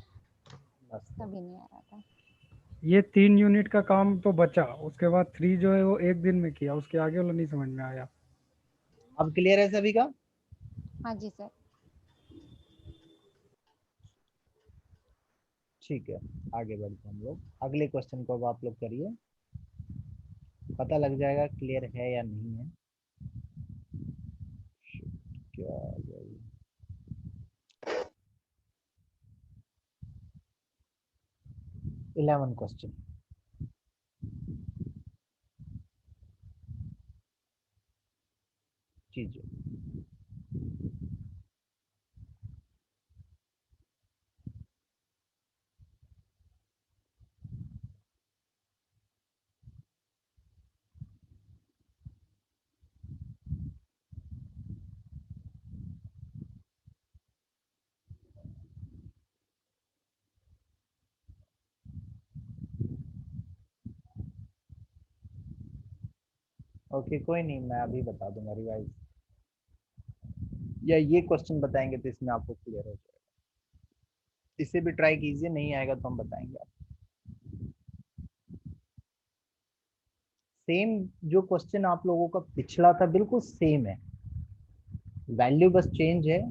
बस। तभी नहीं आ रहा था। ये 3 यूनिट का काम तो बचा, उसके बाद 3 जो है वो एक दिन में किया, उसके आगे वाला नहीं समझ में आया। अब क्लियर है सभी का? हाँ जी सर। ठीक है, आगे बढ़ते हैं हम लोग। अगले क्वेश्चन को अब आप लोग करिए, पता लग जाएगा क्लियर है या नहीं है। क्या 11 क्वेश्चन। जी जी। ओके कोई नहीं, मैं अभी बता दूंगा रिवाइज, या ये क्वेश्चन बताएंगे तो इसमें आपको क्लियर हो जाएगा। इसे भी ट्राई कीजिए, नहीं आएगा तो हम बताएंगे आपको। सेम जो क्वेश्चन आप लोगों का पिछला था बिल्कुल सेम है, वैल्यू बस चेंज है।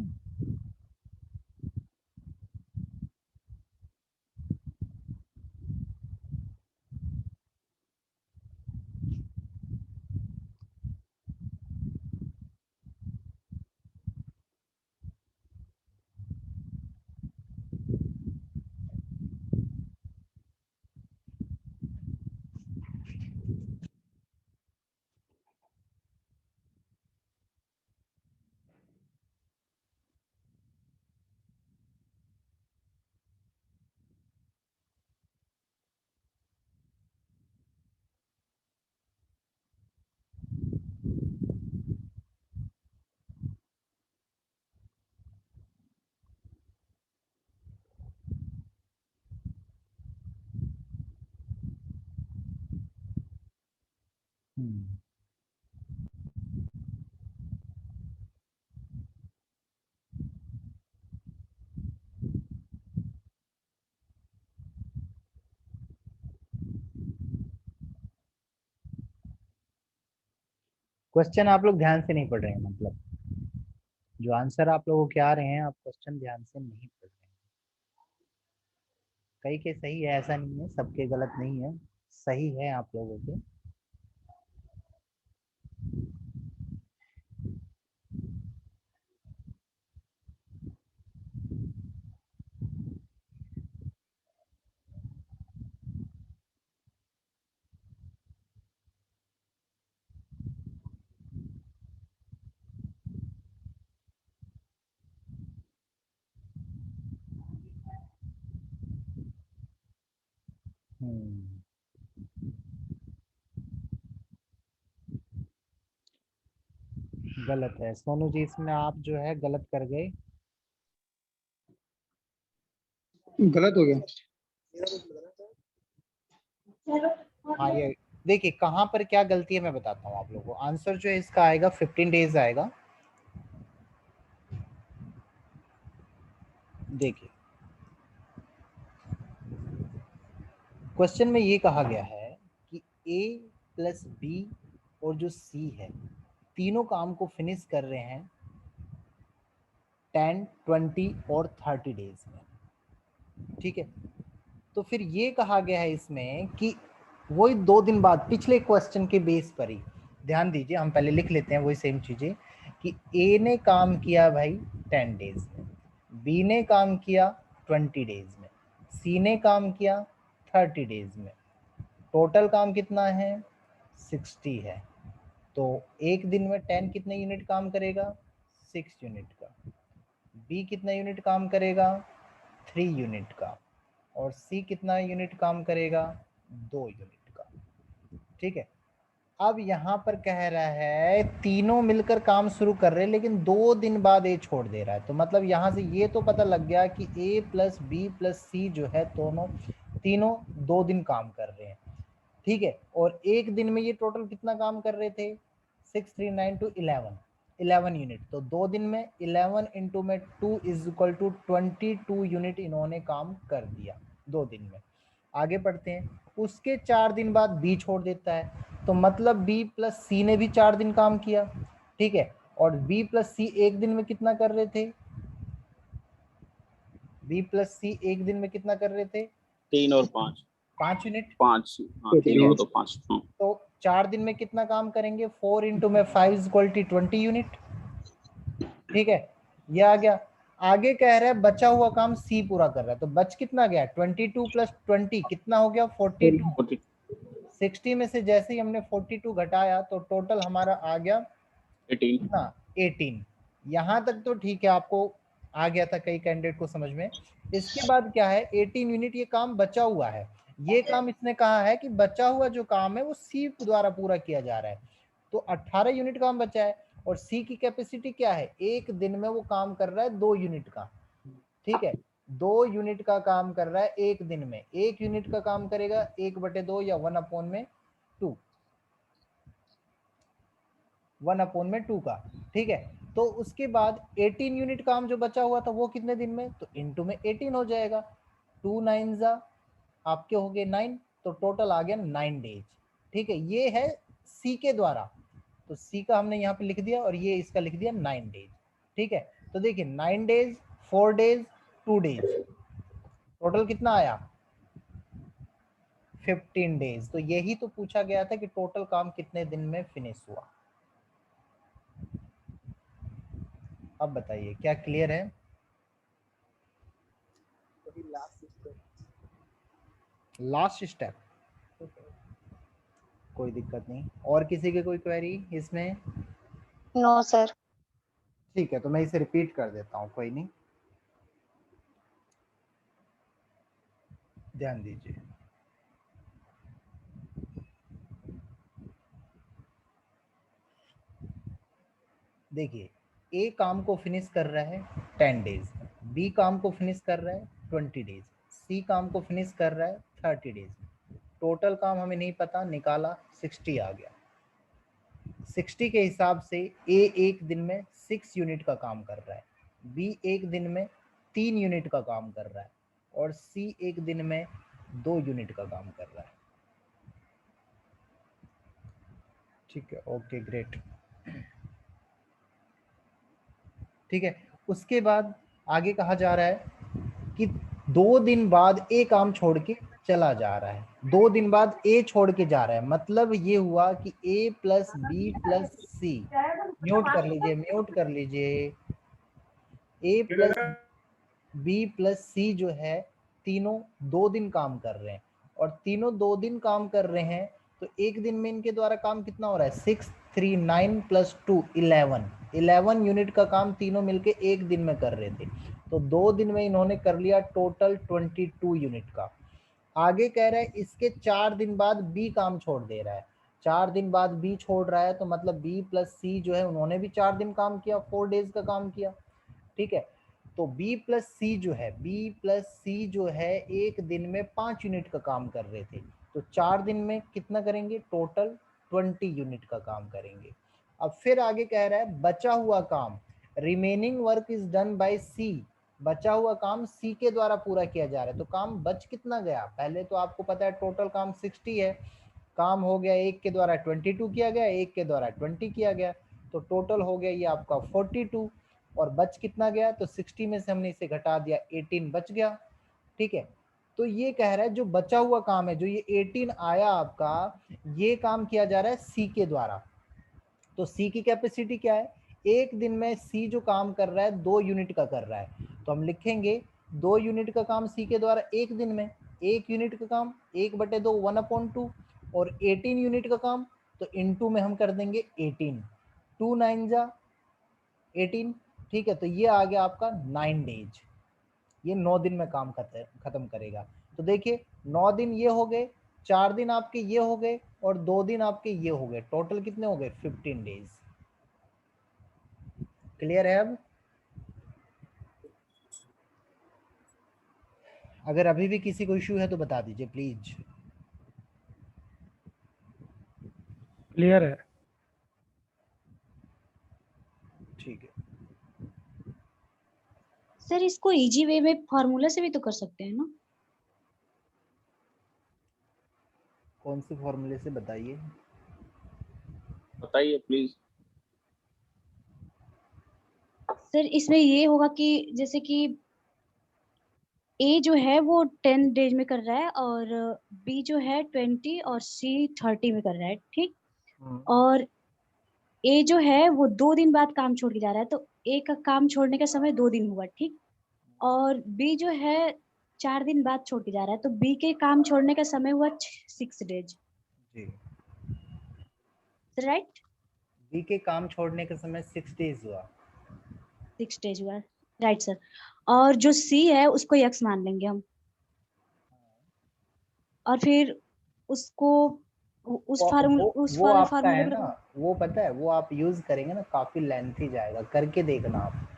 क्वेश्चन आप लोग ध्यान से नहीं पढ़ रहे हैं, मतलब जो आंसर आप लोगों के आ रहे हैं आप क्वेश्चन ध्यान से नहीं पढ़ रहे हैं। कई के सही है, ऐसा नहीं है, सबके गलत नहीं है, सही है आप लोगों के। गलत है सोनू जी, इसमें आप जो है गलत कर गए। गलत हो गया। हाँ ये देखिए कहाँ पर क्या गलती है मैं बताता हूँ आप लोगों को। आंसर जो है इसका आएगा 15 डेज आएगा। देखिए क्वेश्चन में ये कहा गया है कि A प्लस बी और जो C है तीनों काम को फिनिश कर रहे हैं 10, 20 और 30 डेज में, ठीक है। तो फिर ये कहा गया है इसमें कि वही 2 दिन बाद पिछले क्वेश्चन के बेस पर ही, ध्यान दीजिए हम पहले लिख लेते हैं वही सेम चीजें, कि ए ने काम किया भाई 10 डेज में, बी ने काम किया 20 डेज में, सी ने काम किया 30 डेज में, टोटल काम कितना है 60 है। तो एक दिन में 10 कितने यूनिट काम करेगा 6 यूनिट का, बी कितना यूनिट काम करेगा 3 यूनिट का, और सी कितना यूनिट काम करेगा 2 यूनिट का, ठीक है। अब यहाँ पर कह रहा है तीनों मिलकर काम शुरू कर रहे हैं लेकिन 2 दिन बाद ए छोड़ दे रहा है, तो मतलब यहाँ से ये तो पता लग गया कि ए प्लस बी प्लस सी जो है दोनों तीनों 2 दिन काम कर रहे हैं, ठीक है। और एक दिन में ये टोटल कितना काम कर रहे थे 6, 3, 9 to 11 यूनिट, तो 2 दिन में 11 इंटू में 2 इज इक्वल टू 22 यूनिट इन्होंने काम कर दिया 2 दिन में। आगे बढ़ते हैं, उसके 4 दिन बाद बी छोड़ देता है, तो मतलब बी प्लस सी ने भी 4 दिन काम किया, ठीक है। और बी प्लस सी एक दिन में कितना कर रहे थे, बी प्लस सी एक दिन में कितना कर रहे थे 3 और 5 यूनिट, 5, हाँ 3 और 5। तो 4 दिन में कितना काम करेंगे 4 इंटू में 5 इज इक्वल टू 20 यूनिट, ठीक है। ये आ गया। आगे कह रहा है बचा हुआ काम सी पूरा कर रहा है, तो बच कितना गया 22 प्लस 20 कितना हो गया 42। 60 में से जैसे ही हमने 42 घटाया तो टोटल हमारा आ गया 18। कितना 18। यहाँ तक तो ठीक है, आपको आ गया था कई कैंडिडेट को समझ में। इसके बाद क्या है 18 यूनिट ये काम बचा हुआ है, ये काम इसने कहा है कि बचा हुआ जो काम है वो सी द्वारा पूरा किया जा रहा है, तो 18 यूनिट काम बचा है। और सी की कैपेसिटी क्या है, एक दिन में वो काम कर रहा है 2 यूनिट का, ठीक है 2 यूनिट का काम कर रहा है एक दिन में। 1 यूनिट का काम करेगा 1/2 या 1/2, 1/2 का, ठीक है। तो उसके बाद 18 यूनिट काम जो बचा हुआ था वो कितने दिन में, तो इनटू में 18 हो जाएगा, 2 9 आपके हो गए 9, तो टोटल आ गया 9 डेज, ठीक है। ये है सी के द्वारा, तो सी का हमने यहाँ पे लिख दिया और ये इसका लिख दिया 9 डेज, ठीक है। तो देखिए 9 डेज 4 डेज 2 डेज, टोटल कितना आया 15 डेज। तो यही तो पूछा गया था कि टोटल काम कितने दिन में फिनिश हुआ। अब बताइए क्या क्लियर है। लास्ट स्टेप कोई दिक्कत नहीं, और किसी की कोई क्वेरी इसमें। No sir. ठीक है, तो मैं इसे रिपीट कर देता हूँ, कोई नहीं, ध्यान दीजिए। देखिए ए काम को फिनिश कर रहा है 10 डेज, बी काम को फिनिश कर रहा है 20 डेज, सी काम को फिनिश कर रहा है 30 डेज। टोटल काम हमें नहीं पता, निकाला 60 आ गया। 60 के हिसाब से ए एक दिन में 6 यूनिट का काम कर रहा है, बी एक दिन में 3 यूनिट का काम कर रहा है, और सी एक दिन में 2 यूनिट का काम कर रहा है, ठीक है। ओके ग्रेट, ठीक है। उसके बाद आगे कहा जा रहा है कि 2 दिन बाद ए काम छोड़ के चला जा रहा है, 2 दिन बाद ए छोड़ के जा रहा है, मतलब ये हुआ कि ए प्लस बी प्लस सी, म्यूट कर लीजिए, म्यूट कर लीजिए, ए प्लस बी प्लस सी जो है तीनों 2 दिन काम कर रहे हैं, और तीनों 2 दिन काम कर रहे हैं, तो एक दिन में इनके द्वारा काम कितना हो रहा है 6 3 9 प्लस 2 11 यूनिट का काम तीनों मिलके एक दिन में कर रहे थे, तो 2 दिन में इन्होंने कर लिया टोटल 22 यूनिट का। आगे कह रहा है इसके 4 दिन बाद बी काम छोड़ दे रहा है, 4 दिन बाद बी छोड़ रहा है, तो मतलब बी प्लस सी जो है उन्होंने भी 4 दिन काम किया, 4 डेज का काम किया, ठीक है। तो B प्लस सी जो है, B प्लस सी जो है एक दिन में 5 यूनिट का काम कर रहे थे, तो 4 दिन में कितना करेंगे टोटल 20 यूनिट का काम करेंगे। अब फिर आगे कह रहा है बचा हुआ काम, remaining work is done by C, बचा हुआ काम सी के द्वारा पूरा किया जा रहा है, तो काम बच कितना गया, पहले तो आपको पता है टोटल काम 60 है, काम हो गया एक के द्वारा 22 किया गया, एक के द्वारा 20 किया गया, तो टोटल हो गया ये आपका 42, और बच कितना गया, तो 60 में से हमने इसे घटा दिया 18 बच गया, ठीक है। तो ये कह रहा है जो बचा हुआ काम है, जो ये 18 आया आपका, ये काम किया जा रहा है सी के द्वारा। तो सी की कैपेसिटी क्या है, एक दिन में सी जो काम कर रहा है 2 यूनिट का कर रहा है, तो हम लिखेंगे 2 यूनिट का काम सी के द्वारा एक दिन में, 1 यूनिट का काम 1/2 1/2, और 18 यूनिट का काम तो इनटू में हम कर देंगे 18, 2 9 18, ठीक है। तो ये आ गया आपका 9 डेज, ये 9 दिन में काम खत्म करेगा। तो देखिए 9 दिन ये हो गए, 4 दिन आपके ये हो गए, और 2 दिन आपके ये हो गए, टोटल कितने हो गए 15 डेज। क्लियर है। अब अगर अभी भी किसी को इश्यू है तो बता दीजिए प्लीज। क्लियर है। ठीक है, सर इसको इजी वे में फार्मूला से भी तो कर सकते हैं ना। कौन से फॉर्मूले से बताइए। बताइए प्लीज। सर इसमें ये होगा कि जैसे कि ए जो है वो 10 डेज में कर रहा है, और बी जो है 20, और सी 30 में कर रहा है, ठीक। और ए जो है वो 2 दिन बाद काम छोड़ के जा रहा है, तो ए का काम छोड़ने का समय 2 दिन हुआ, ठीक, और बी जो है 4 दिन बाद छोड़ के जा रहा है, तो बी के काम छोड़ने का समय हुआ 6 डेज, जी, राइट? बी के काम छोड़ने के समय 6 डेज हुआ। 6 डेज हुआ, राइट सर। और जो सी है उसको एक्स मान लेंगे हम, और फिर उसको उस वो आपका फार्मूले है पर। ना, वो पता है, वो आप यूज करेंगे ना, काफी लेंथी जाएगा, करके देखना आप।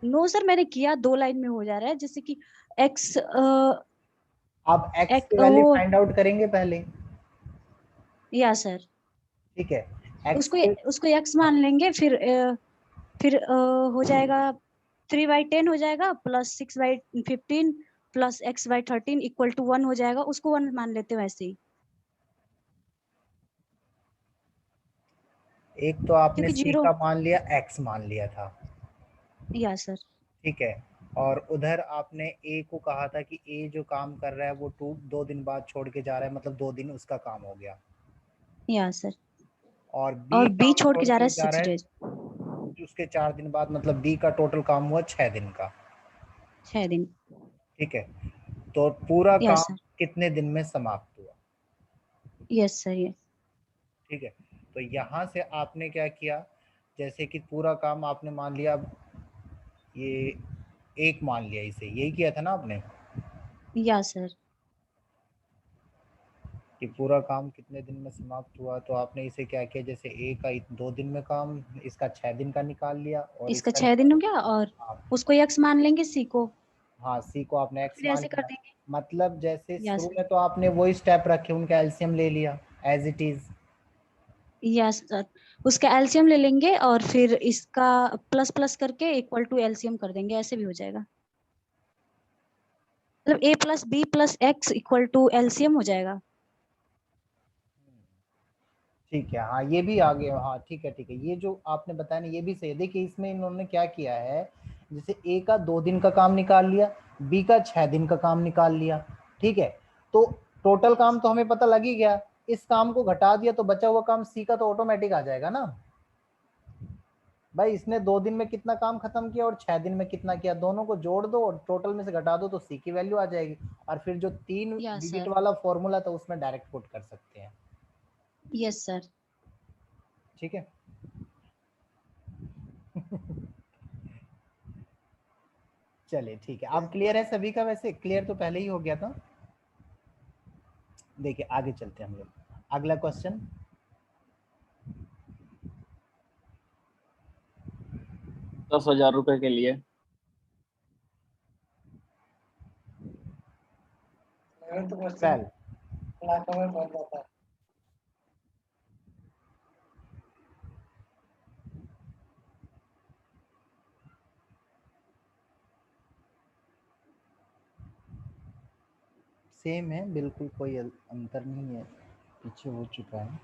नो सर, मैंने किया, 2 लाइन में हो जा रहा है, जैसे कि एक्स आप एक्स की वैल्यू वो, फाइंड आउट करेंगे पहले, या सर ठीक है। एक्स उसको के उसको एक्स मान लेंगे, फिर हो जाएगा 3/10 हो जाएगा, plus 6/15 plus x/13 equal to 1 हो जाएगा, उसको 1 मान लेते हैं वैसे ही, एक तो आपने क्योंकि सी 0, का मान लिया, एक्स मान लिया था, या सर, ठीक है। और उधर आपने ए को कहा था कि ए जो काम कर रहा है वो 2 दिन बाद छोड़ के जा रहा है, मतलब 2 दिन उसका काम हो गया। या सर, और बी और बी काम छोड़ छोड़ के जा रहा के है जा 6 रहा है डेज, उसके 4 दिन बाद, मतलब बी का टोटल काम हुआ 6 दिन का, 6 दिन, ठीक है। तो पूरा यस काम सर, कितने दिन में समाप्त हुआ, यस सर, ये ठीक है। तो यहाँ से आपने क्या किया, जैसे कि पूरा काम आपने मान लिया, ये एक मान लिया, इसे यही किया था ना आपने, या सर, कि पूरा काम कितने दिन में समाप्त हुआ, तो आपने इसे क्या किया, जैसे ए का 2 दिन में काम, इसका 6 दिन का निकाल लिया, और इसका इसका 6 दिन हो गया, और हाँ, उसको एक्स मान लेंगे, सी को, हाँ सी को आपने एक्स फिर मान ऐसे कर लिया। देंगे, मतलब जैसे या शुरू सर, में तो आपने वही स्टेप रखे, उनका एलसीएम ले लिया as it is, yes sir, उसका एलसीएम ले लेंगे और फिर इसका प्लस प्लस करके इक्वल टू एलसीएम कर देंगे, ऐसे भी हो जाएगा, मतलब a plus B plus x equal to LCM हो जाएगा। ठीक है। हाँ ये भी आ गया, हाँ ठीक है ठीक है, ये जो आपने बताया ना ये भी सही है। देखिए इसमें इन्होंने क्या किया है, जैसे ए का 2 दिन का काम निकाल लिया, बी का 6 दिन का काम निकाल लिया, ठीक है। तो टोटल काम तो हमें पता लग ही गया, इस काम को घटा दिया तो बचा हुआ काम सी का तो ऑटोमेटिक आ जाएगा ना भाई। इसने 2 दिन में कितना काम खत्म किया और 6 दिन में कितना किया, दोनों को जोड़ दो और टोटल में से घटा दो तो सी की वैल्यू आ जाएगी। और फिर जो 3 यस डिजिट सर, वाला फॉर्मूला था उसमें डायरेक्ट पुट कर सकते हैं, यस सर, ठीक है। चलिए ठीक है, अब क्लियर है सभी का, वैसे क्लियर तो पहले ही हो गया था। देखिए आगे चलते हैं हम लोग, अगला क्वेश्चन। 10,000 रुपए के लिए ट्वेल्व, सेम है बिल्कुल, कोई अंतर नहीं है, पीछे हो चुका है।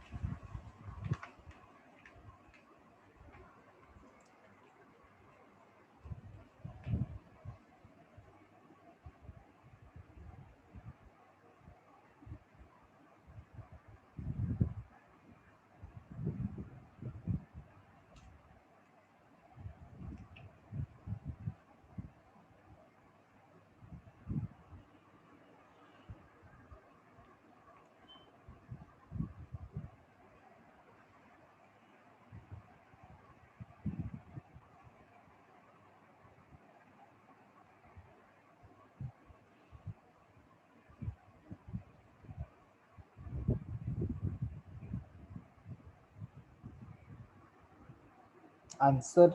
आंसर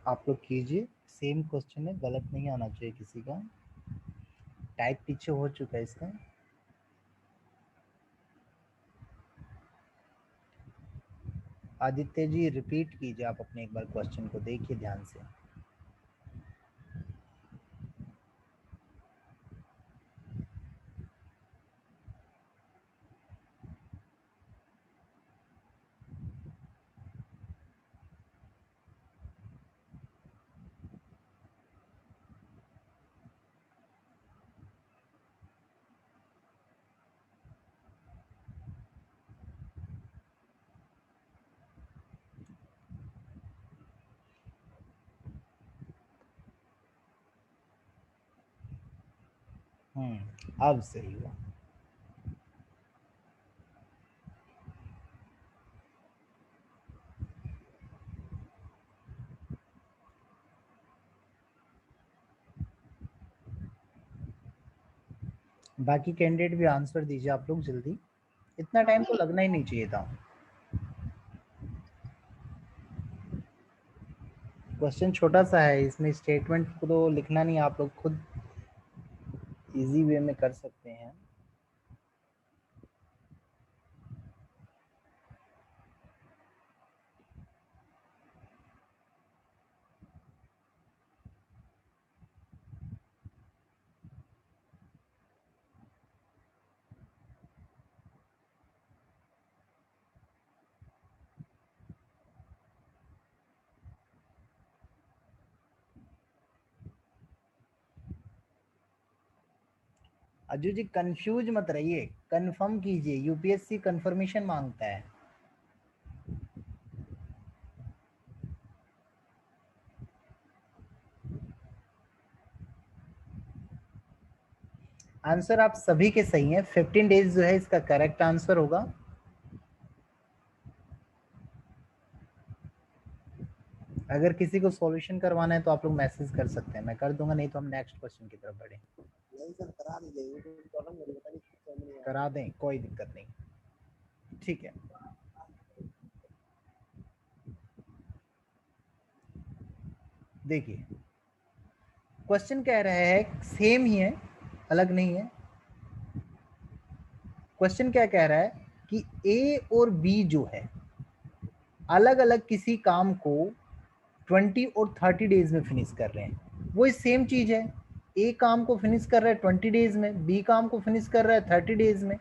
आप लोग कीजिए, सेम क्वेश्चन है, गलत नहीं आना चाहिए किसी का, टाइप पीछे हो चुका है इसका। आदित्य जी रिपीट कीजिए आप अपने एक बार क्वेश्चन को, देखिए ध्यान से। अब सही हुआ। बाकी कैंडिडेट भी आंसर दीजिए आप लोग जल्दी, इतना टाइम तो लगना ही नहीं चाहिए था। क्वेश्चन छोटा सा है, इसमें स्टेटमेंट को तो लिखना नहीं, आप लोग खुद इजी वे में कर सकते हैं। अजू जी कंफ्यूज मत रहिए, कंफर्म कीजिए, यूपीएससी कंफर्मेशन मांगता है। आंसर आप सभी के सही हैं, 15 डेज जो है इसका करेक्ट आंसर होगा। अगर किसी को सॉल्यूशन करवाना है तो आप लोग मैसेज कर सकते हैं, मैं कर दूंगा, नहीं तो हम नेक्स्ट क्वेश्चन की तरफ बढ़े। नहीं सर करा दीजिए, प्रॉब्लम मेरे पता नहीं क्यों समझ नहीं आ रहा। करा दें, कोई दिक्कत नहीं, ठीक है। देखिए क्वेश्चन कह रहा है, सेम ही है, अलग नहीं है। क्वेश्चन क्या कह रहा है कि ए और बी जो है अलग अलग किसी काम को 20 और 30 डेज में फिनिश कर रहे हैं। वो सेम चीज है, ए काम को फिनिश कर रहा है 20 डेज में, बी काम को फिनिश कर रहा है 30 डेज में।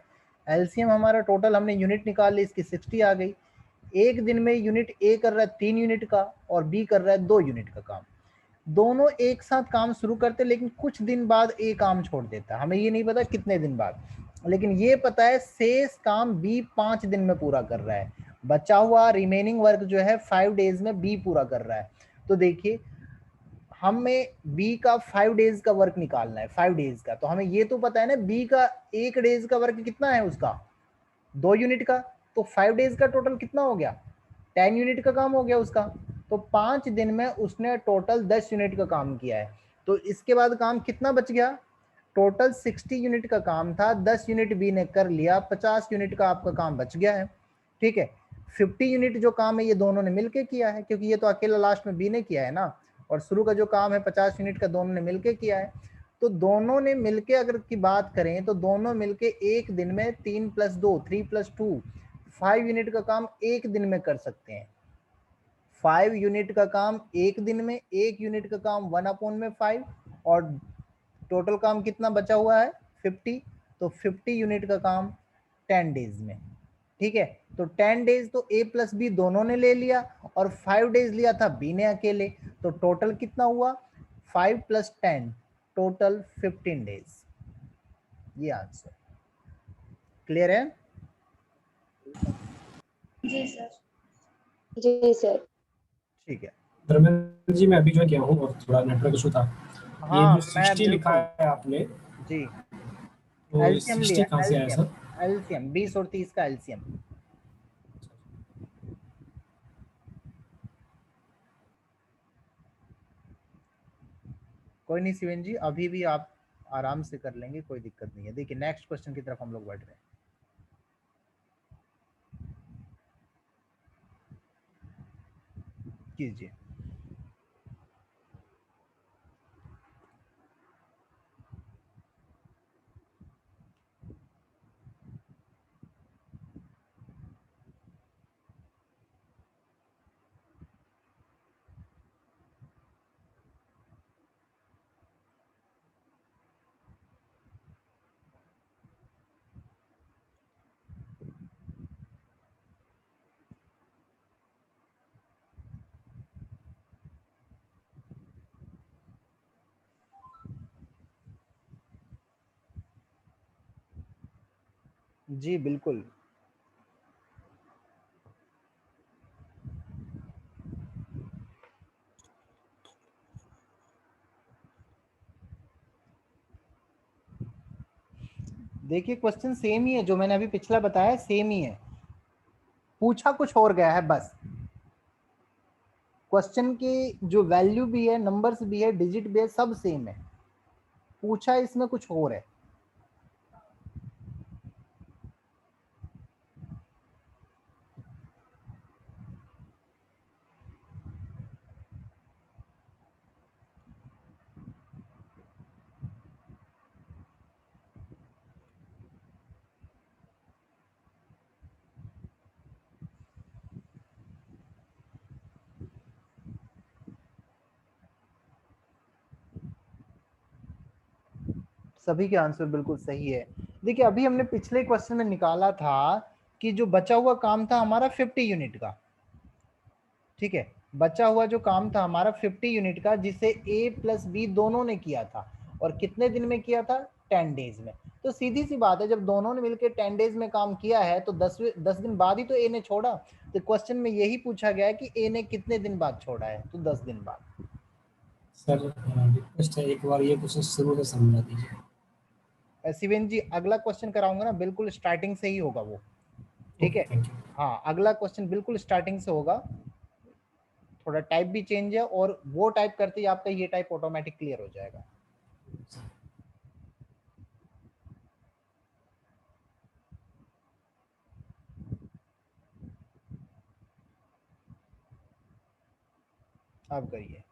एलसीएम हमारा टोटल हमने यूनिट निकाल ली, इसकी 60 आ गई। एक दिन में यूनिट ए कर रहा है 3 यूनिट का और बी कर रहा है 2 यूनिट का काम। दोनों एक साथ काम शुरू करते, लेकिन कुछ दिन बाद ए काम छोड़ देता है, हमें ये नहीं पता कितने दिन बाद, लेकिन ये पता है शेष काम बी 5 दिन में पूरा कर रहा है। बचा हुआ रिमेनिंग वर्क जो है 5 डेज में बी पूरा कर रहा है। तो देखिए हमें बी का 5 डेज का वर्क निकालना है, 5 डेज का, तो हमें ये तो पता है ना बी का 1 डेज का वर्क कितना है, उसका 2 यूनिट का, तो 5 डेज का टोटल कितना हो गया, 10 यूनिट का काम हो गया उसका। तो 5 दिन में उसने टोटल 10 यूनिट का काम किया है। तो इसके बाद काम कितना बच गया, टोटल 60 यूनिट का काम था, 10 यूनिट बी ने कर लिया, 50 यूनिट का आपका काम बच गया है। ठीक है, 50 यूनिट जो काम है ये दोनों ने मिलके किया है, क्योंकि ये तो अकेला लास्ट में बी ने किया है ना, और शुरू का जो काम है 50 यूनिट का दोनों ने मिलके किया है। तो दोनों ने मिलके अगर की बात करें तो दोनों मिलके एक दिन में 3 + 2 3 + 2 5 यूनिट का काम एक दिन में कर सकते हैं। 5 यूनिट का काम एक दिन में, 1 यूनिट का काम 1/5, और टोटल काम कितना बचा हुआ है 50, तो 50 यूनिट का काम 10 डेज में। ठीक है, तो 10 डेज तो ए प्लस बी दोनों ने ले लिया, और 5 डेज लिया था बी ने अकेले, तो टोटल कितना हुआ 5 + 10 टोटल 15 डेज। ये आंसर क्लियर है। जी सर। जी सर। ठीक है, धर्मेंद्र जी मैं अभी ज्वाइन किया हूँ और थोड़ा नेटवर्क इशू था। ये हाँ जो मैं 60 लिखा बिल्कुल है आपने, जी, तो एलसीएम 60 लिया, कहाँ से आया सर? एलसीएम 20 और 30 का एलसीएम। कोई नहीं शिवेन जी, अभी भी आप आराम से कर लेंगे, कोई दिक्कत नहीं है। देखिए नेक्स्ट क्वेश्चन की तरफ हम लोग बढ़ रहे हैं। कीजिए। जी बिल्कुल, देखिए क्वेश्चन सेम ही है, जो मैंने अभी पिछला बताया सेम ही है, पूछा कुछ और गया है बस। क्वेश्चन की जो वैल्यू भी है, नंबर्स भी है, डिजिट भी है, सब सेम है, पूछा इसमें कुछ और है। सभी के आंसर बिल्कुल सही है। देखिए अभी हमने पिछले क्वेश्चन में निकाला था कि जो बचा हुआ काम था हमारा 50 यूनिट का, ठीक है, बचा हुआ जो काम था हमारा 50 यूनिट का, जिसे ए प्लस बी दोनों ने किया था, और कितने दिन में किया था, 10 डेज में। तो सीधी सी बात है, जब दोनों ने मिलकर 10 डेज में काम किया है तो 10 दिन बाद ही तो ए ने छोड़ा। तो क्वेश्चन में यही पूछा गया है कि ए ने कितने दिन बाद छोड़ा है, तो 10 दिन बाद। सर रिक्वेस्ट है, एक बार ये क्वेश्चन शुरू से समझा दीजिए। शिवेन जी अगला क्वेश्चन कराऊंगा ना, बिल्कुल स्टार्टिंग से ही होगा वो, ठीक है। Thank you. हाँ अगला क्वेश्चन बिल्कुल स्टार्टिंग से होगा, थोड़ा टाइप भी चेंज है, और वो टाइप करते ही आपका ये टाइप ऑटोमेटिक क्लियर हो जाएगा। अब करिए।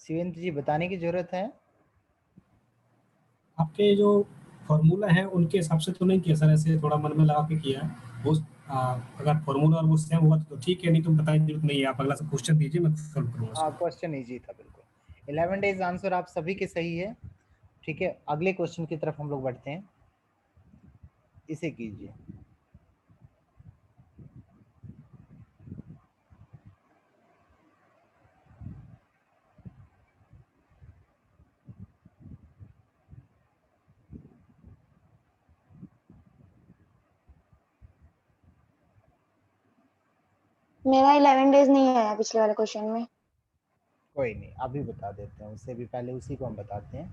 शिवेंद्र जी बताने की जरूरत है। आपके जो फॉर्मूला है उनके हिसाब से तो नहीं किया सर, ऐसे थोड़ा मन में लगा के किया है वो। अगर फॉर्मूला और वो सेम हुआ तो ठीक है, नहीं तो बताने की जरूरत नहीं है। आप अगला सब क्वेश्चन दीजिए, मैं सॉल्व करूंगा। हाँ क्वेश्चन इजी था बिल्कुल। 11 डेज आंसर आप सभी के सही है, ठीक है। अगले क्वेश्चन की तरफ हम लोग बढ़ते हैं, इसे कीजिए। मेरा 11 डेज नहीं आया पिछले वाले क्वेश्चन में। कोई नहीं, अभी बता देते हैं, उससे भी पहले उसी को हम बताते हैं।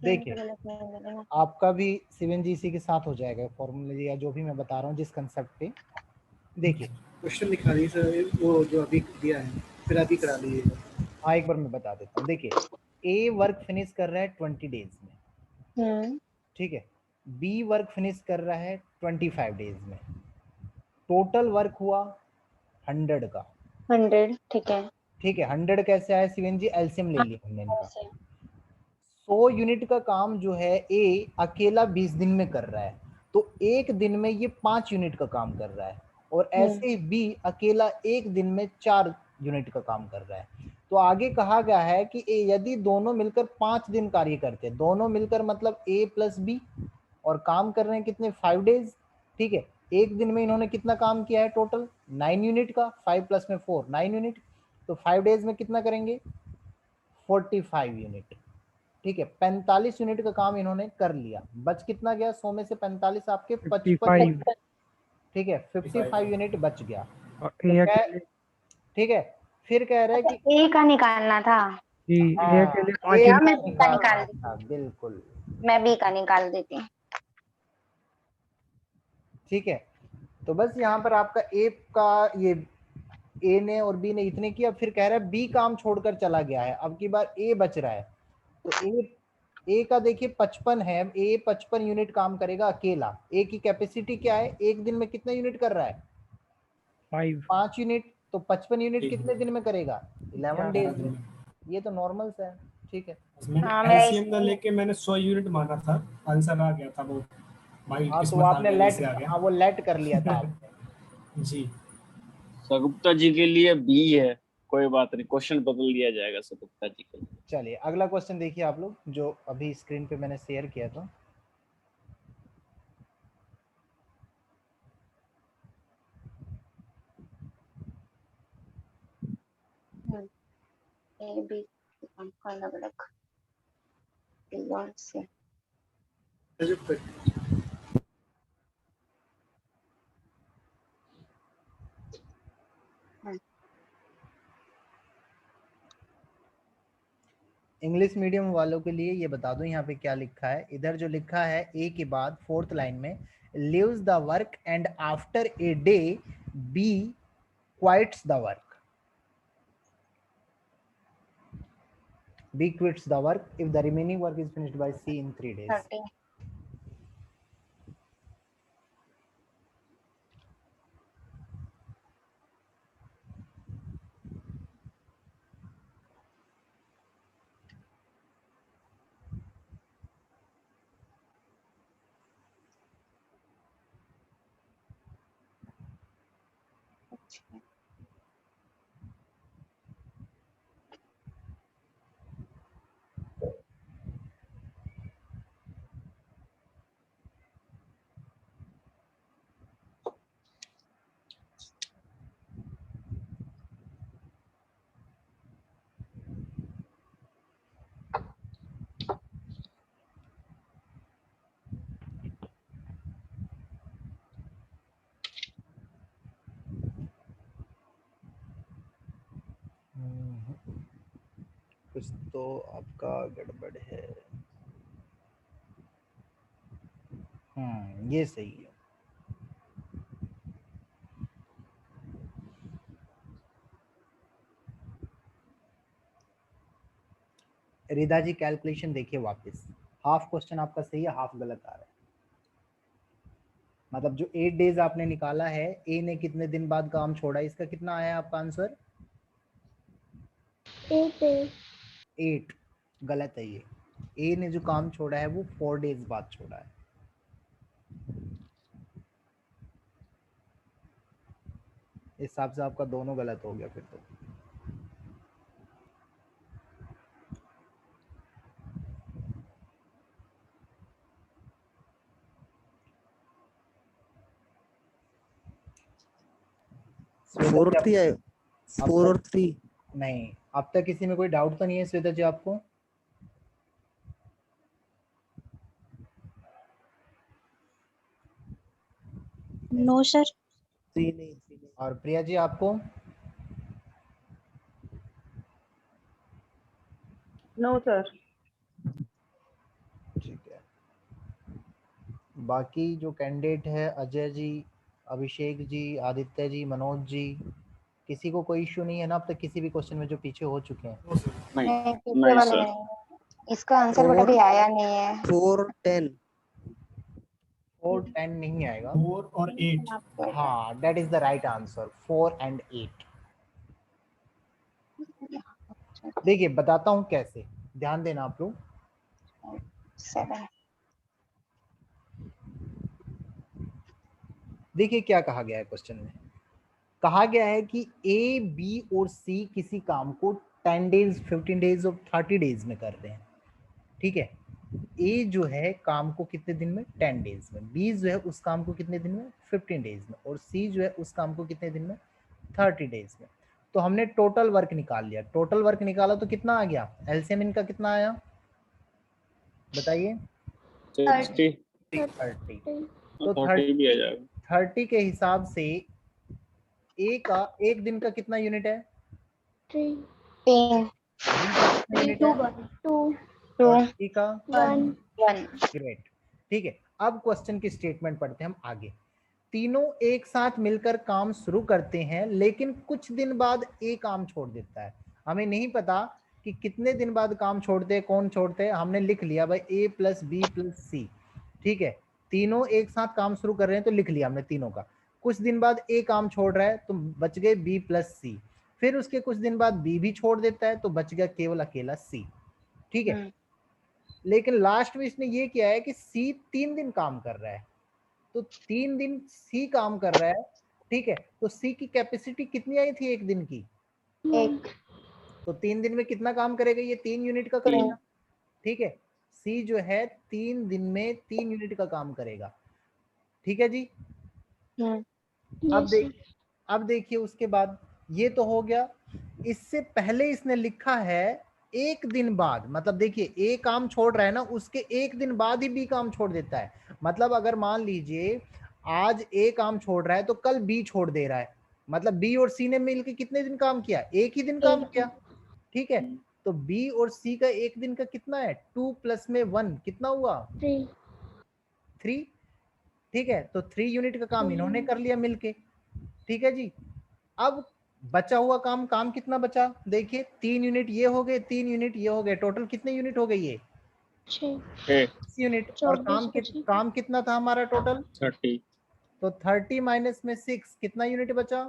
देखिए आपका भी शिवेंद्र जी इसी के साथ हो जाएगा, फॉर्मूला या जो भी मैं बता रहा हूँ जिस कंसेप्ट पे। देखिए क्वेश्चन दिखा दी सर, वो जो अभी दिया है, फिर अभी करा लीजिए। हाँ एक बार मैं बता देता हूँ। देखिए ए वर्क फिनिश कर रहा है 20 डेज में, ठीक है। बी वर्क फिनिश कर रहा है 25 डेज में। टोटल वर्क हुआ 100 का, 100, ठीक है। ठीक है। 100 कैसे आया शिवेंद्र जी, एलसीएम ले लिया हमने इनका। 100 यूनिट का काम जो है ए अकेला 20 दिन में कर रहा है, तो एक दिन में ये 5 यूनिट का काम कर रहा है, और ऐसे ही बी अकेला एक दिन में 4 यूनिट का काम कर रहा है। तो आगे कहा गया है कि यदि दोनों मिलकर 5 दिन कार्य करते हैं, दोनों मिलकर मतलब ए प्लस बी, और काम कर रहे हैं कितने, 5 डेज, ठीक है। एक दिन में इन्होंने कितना काम किया है टोटल 9 यूनिट का, 5 प्लस में 4 9 यूनिट, तो 5 डेज में कितना करेंगे 45 यूनिट। ठीक है, 45 यूनिट का काम इन्होंने कर लिया, बच कितना गया 100 में से 45 आपके 55। ठीक है, 55 यूनिट बच गया। ठीक है, फिर कह रहे हैं कि ए का निकालना था। ए के लिए 5 हाँ, यूनिट मैं बी का निकाल दी, हाँ बिल्कुल, मैं बी का निकाल देती हूँ। ठीक है, तो बस यहाँ पर आपका ए का ये ए ने और बी ने इतने किया, फिर कह रहा है बी काम छोड़कर चला गया है, अब की बार ए बच रहा है, तो ए का देखिए 55 है, ए 55 यूनिट काम करेगा अकेला। ए की कैपेसिटी क्या है, एक दिन में कितना यूनिट कर रहा है 5 यूनिट, तो 55 यूनिट कितने दिन में करेगा 11 डेज में। ये तो नॉर्मल सा है। ठीक है, एलसीएम ना लेके मैंने 100 यूनिट माना था, आंसर आ गया था, वो भाई हाँ तो किस्मत आ आपने गई, लेट, ऐसे आ गया। हाँ वो लेट कर लिया था आपने। जी सगुप्ता जी के लिए बी है, कोई बात नहीं, क्वेश्चन बदल दिया जाएगा सगुप्ता जी के लिए। चलिए अगला क्वेश्चन देखिए आप लोग, जो अभी स्क्रीन पे मैंने शेयर किया था। ए बी अलग अलग से इंग्लिश मीडियम वालों के लिए ये बता दूं यहाँ पे क्या लिखा है। इधर जो लिखा है ए के बाद 4th लाइन में, leaves the work and after a day B quits the work, B quits the work if the remaining work is finished by C in 3 days. 30 कुछ तो आपका गड़बड़ है। ये सही है। रिदा जी कैलकुलेशन देखिए वापस, हाफ क्वेश्चन आपका सही है, हाफ गलत आ रहा है। मतलब जो 8 डेज आपने निकाला है, ए ने कितने दिन बाद काम छोड़ा, इसका कितना आया आपका आंसर 8, गलत है ये। ए ने जो काम छोड़ा है वो 4 डेज बाद छोड़ा है। इस हिसाब से आपका दोनों गलत हो गया फिर तो। फोर और थ्री है, 4 और 3 नहीं, अब तक किसी में कोई डाउट तो नहीं है श्वेता जी आपको? No sir. 3 नहीं। और प्रिया जी आपको? No sir. ठीक है, बाकी जो कैंडिडेट है अजय जी, अभिषेक जी, आदित्य जी, मनोज जी, किसी को कोई इश्यू नहीं है ना अब तक किसी भी क्वेश्चन में जो पीछे हो चुके हैं? नहीं सर, इसका आंसर बट अभी आया नहीं है। 4 10 4 10 नहीं आएगा, 4 और 8। हाँ that is the right answer, 4 and 8। देखिए बताता हूँ कैसे, ध्यान देना आप लोग। 7 देखिए क्या कहा गया है क्वेश्चन में, कहा गया है कि ए बी और सी किसी काम को 10 डेज 15 डेज और 30 डेज में कर रहे हैं। ठीक है, ए जो है काम को कितने दिन में, 10 डेज में, बी जो है उस काम को कितने दिन में, 15 डेज में, और सी जो है उस काम को कितने दिन में, 30 डेज में। तो हमने टोटल वर्क निकाल लिया, टोटल वर्क निकाला तो कितना आ गया, एलसीएम इनका कितना आया बताइए, 60 30। तो 30 भी आ जाएगा। 30 के हिसाब से ए का एक दिन का कितना यूनिट है, तीन, बी का कितना यूनिट है, टू, और सी का वन। ग्रेट। ठीक है, अब क्वेश्चन की स्टेटमेंट पढ़ते हैं हम आगे। तीनों एक साथ मिलकर काम शुरू करते हैं, लेकिन कुछ दिन बाद ए काम छोड़ देता है। हमें नहीं पता कि कितने दिन बाद काम छोड़ते हैं, कौन छोड़ते हैं, हमने लिख लिया भाई ए प्लस बी प्लस सी। ठीक है, तीनों एक साथ काम शुरू कर रहे हैं तो लिख लिया हमने तीनों का। कुछ दिन बाद ए काम छोड़ रहा है तो बच गए बी प्लस सी, फिर उसके कुछ दिन बाद बी भी छोड़ देता है तो बच गया केवल अकेला सी। ठीक है, लेकिन लास्ट में इसने ये किया है कि सी 3 दिन काम कर रहा है, तो 3 दिन सी काम कर रहा है। ठीक है, तो सी की कैपेसिटी कितनी आई थी एक दिन की, एक। तो 3 दिन में कितना काम करेगा ये, 3 यूनिट का करेगा। ठीक है, सी जो है 3 दिन में 3 यूनिट का काम करेगा। ठीक है जी, अब देखिए उसके बाद ये तो हो गया। इससे पहले इसने लिखा है एक दिन बाद, मतलब देखिए ए काम छोड़ रहा है ना, उसके एक दिन बाद ही बी काम छोड़ देता है। मतलब अगर मान लीजिए आज ए काम छोड़ रहा है तो कल बी छोड़ दे रहा है, मतलब बी और सी ने मिलकर कितने दिन काम किया, एक ही दिन काम किया। ठीक है, तो बी और सी का एक दिन का कितना है, 2 प्लस में 1 कितना हुआ, 3। ठीक है, तो 3 यूनिट का काम इन्होंने कर लिया मिलके। ठीक है जी, अब बचा हुआ काम कितना बचा, देखिए 3 यूनिट ये हो गए, 3 यूनिट ये हो गए, टोटल कितने यूनिट हो गए ये, 6 यूनिट। और काम कितना था हमारा टोटल, 30 तो 30 माइनस में 6 कितना यूनिट बचा,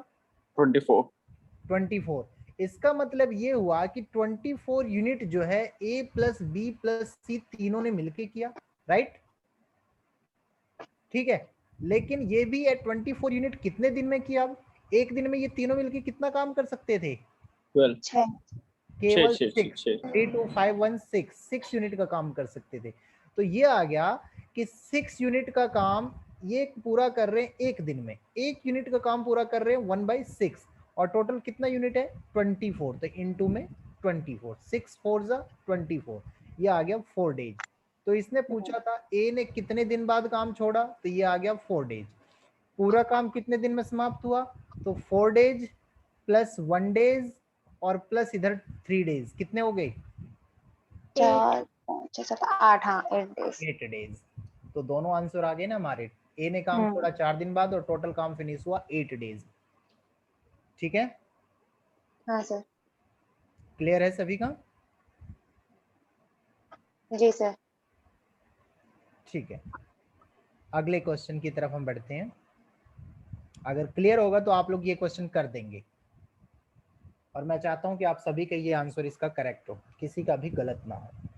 24 इसका मतलब ये हुआ कि 24 यूनिट जो है ए प्लस बी प्लस सी तीनों ने मिलके किया, राइट। ठीक है, लेकिन ये भी है 24 यूनिट कितने दिन में किया, अब एक दिन में ये तीनों मिलके कितना काम कर सकते थे, 12 केवल 6 6, 3 2 5 1 6 यूनिट का काम कर सकते थे। तो ये आ गया कि 6 यूनिट का काम ये पूरा कर रहे हैं एक दिन में, एक यूनिट का काम पूरा कर रहे हैं 1/6, और टोटल कितना यूनिट है 24, तो इनटू में 24, 6 4 जा 24, ये आ गया 4 डेज। तो इसने पूछा था ए ने कितने दिन बाद काम छोड़ा, तो ये आ गया 4 डेज। पूरा काम कितने दिन में समाप्त हुआ, तो 4 डेज प्लस 1 डेज और प्लस इधर 3 डेज, कितने हो गए 4, 5, 6, 7, 8, हाँ 8 डेज। तो दोनों आंसर आ गए ना हमारे, ए ने काम छोड़ा 4 दिन बाद और टोटल काम फिनिश हुआ 8 डेज। ठीक है, हाँ सर, क्लियर है सभी का, जी सर। ठीक है, अगले क्वेश्चन की तरफ हम बढ़ते हैं। अगर क्लियर होगा तो आप लोग ये क्वेश्चन कर देंगे, और मैं चाहता हूं कि आप सभी का ये आंसर इसका करेक्ट हो, किसी का भी गलत ना हो।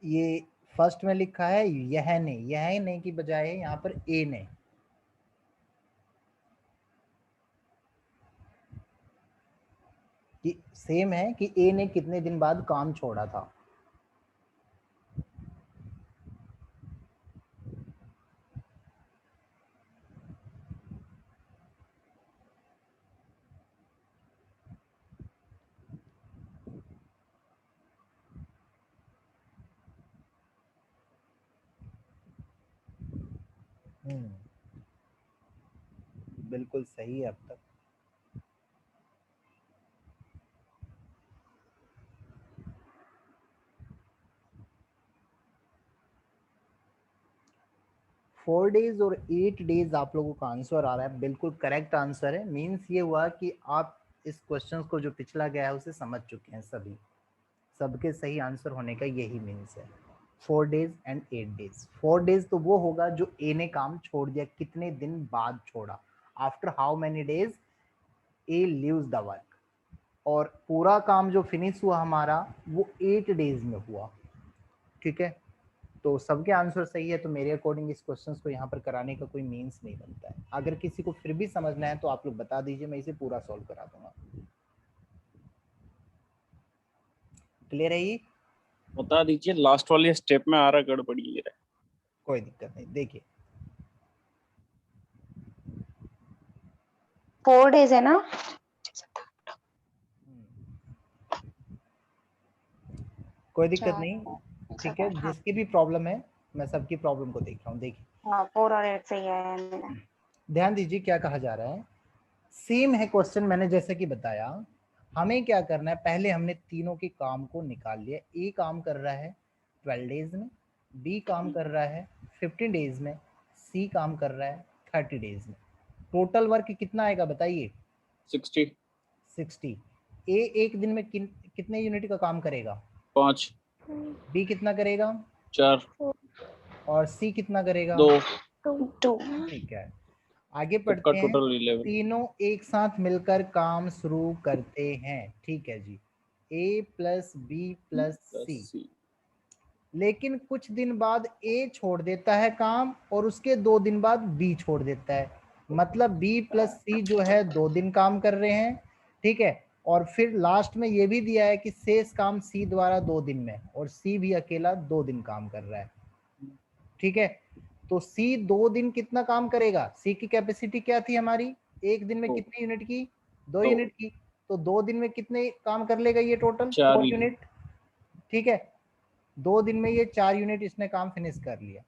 ये फर्स्ट में लिखा है यह ने की बजाय है यहाँ पर ए ने, कि सेम है कि ए ने कितने दिन बाद काम छोड़ा था। बिल्कुल सही है अब तक। फोर डेज और 8 डेज आप लोगों का आंसर आ रहा है, बिल्कुल करेक्ट आंसर है। मीन्स ये हुआ कि आप इस क्वेश्चन को जो पिछला गया है उसे समझ चुके हैं सभी, सबके सही आंसर होने का यही मीन्स है। 4 डेज एंड 8 डेज। 4 डेज तो वो होगा जो ए ने काम छोड़ दिया, कितने दिन बाद छोड़ा, after how many days A leaves the work. और पूरा काम जो फिनिश हुआ हमारा वो 8 डेज में हुआ। ठीक है, तो सबके आंसर सही है, तो मेरे अकॉर्डिंग इस क्वेश्चन को यहाँ पर कराने का कोई मीन्स नहीं बनता है। अगर किसी को फिर भी समझना है तो आप लोग बता दीजिए, मैं इसे पूरा सॉल्व करा दूंगा। क्लियर है ये? बता दीजिए, लास्ट वाले स्टेप में आ रहा गड़बड़ी है। कोई दिक्कत नहीं, देखिए 4 डेज है ना? कोई दिक्कत चार। नहीं, ठीक है। जिसकी भी प्रॉब्लम है मैं सबकी प्रॉब्लम को देख रहा हूँ। देखिए हाँ 4 और 8 सही है मेरा। ध्यान दीजिए क्या कहा जा रहा है। सेम है क्वेश्चन, मैंने जैसे कि बताया, हमें क्या करना है, पहले हमने तीनों के काम को निकाल लिया। ए काम कर रहा है 12 डेज में, बी काम कर रहा है 15 डेज में, सी काम कर रहा है 30 डेज में। टोटल वर्क कितना आएगा बताइए? 60। ए एक दिन में कितने यूनिट का काम करेगा? 5। बी कितना करेगा? 4। और सी कितना करेगा? 2। 2। ठीक है, आगे सबका पढ़ते हैं। टोटल 11। तीनों एक साथ मिलकर काम शुरू करते हैं। ठीक है जी, ए प्लस बी प्लस सी। लेकिन कुछ दिन बाद ए छोड़ देता है काम और उसके 2 दिन बाद बी छोड़ देता है। मतलब बी प्लस सी जो है 2 दिन काम कर रहे हैं। ठीक है, और फिर लास्ट में ये भी दिया है कि शेष काम सी द्वारा 2 दिन में, और सी भी अकेला 2 दिन काम कर रहा है। ठीक है, तो सी 2 दिन कितना काम करेगा? सी की कैपेसिटी क्या थी हमारी? एक दिन में कितनी यूनिट की? 2 यूनिट की। तो 2 दिन में कितने काम कर लेगा ये? Total 4 unit. ठीक है, 2 दिन में ये 4 यूनिट इसने काम फिनिश कर लिया।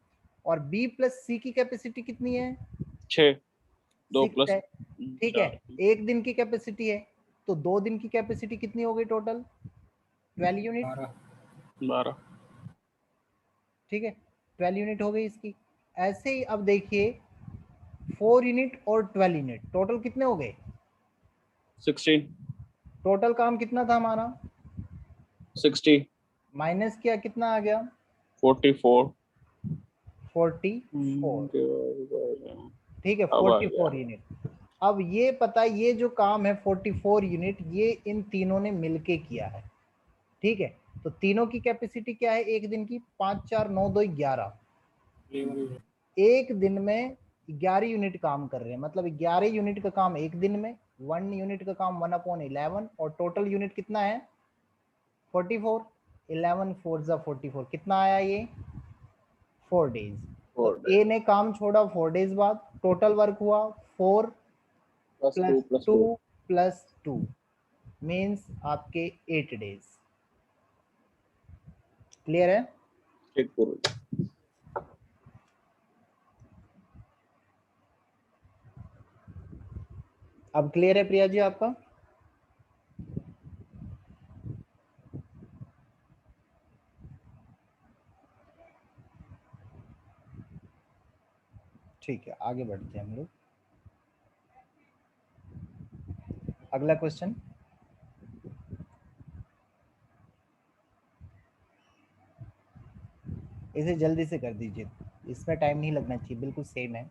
और बी प्लस सी की कैपेसिटी कितनी है? 6। 2 6 है। ठीक है, एक दिन की कैपेसिटी है, तो 2 दिन की कैपेसिटी कितनी हो गई टोटल? 12 यूनिट। 12। ठीक है, 12 यूनिट हो गई इसकी। ऐसे ही अब देखिए 4 यूनिट और 12 यूनिट, टोटल कितने हो गए? 16। टोटल काम कितना था हमारा? 60 माइनस किया कितना आ गया? 44। 44। ठीक है, 44 यूनिट। अब ये पता है, ये जो काम है 44 यूनिट, ये इन तीनों ने मिलके किया है। ठीक है, तो तीनों की कैपेसिटी क्या है एक दिन की? 5 4 9 2 11। एक दिन में 11 यूनिट काम कर रहे हैं, मतलब 11 यूनिट का काम एक दिन में, 1 यूनिट का काम 1/11, और टोटल यूनिट कितना है? 44। 11 4 जा 44, कितना आया ये? 4 डेज। तो ए ने काम छोड़ा 4 डेज बाद, टोटल वर्क हुआ 4 प्लस 2 प्लस 2 मीन्स आपके 8 डेज। क्लियर है? अब क्लियर है प्रिया जी आपका? ठीक है, आगे बढ़ते हैं हम लोग। अगला क्वेश्चन, इसे जल्दी से कर दीजिए, इसमें टाइम नहीं लगना चाहिए, बिल्कुल सेम है।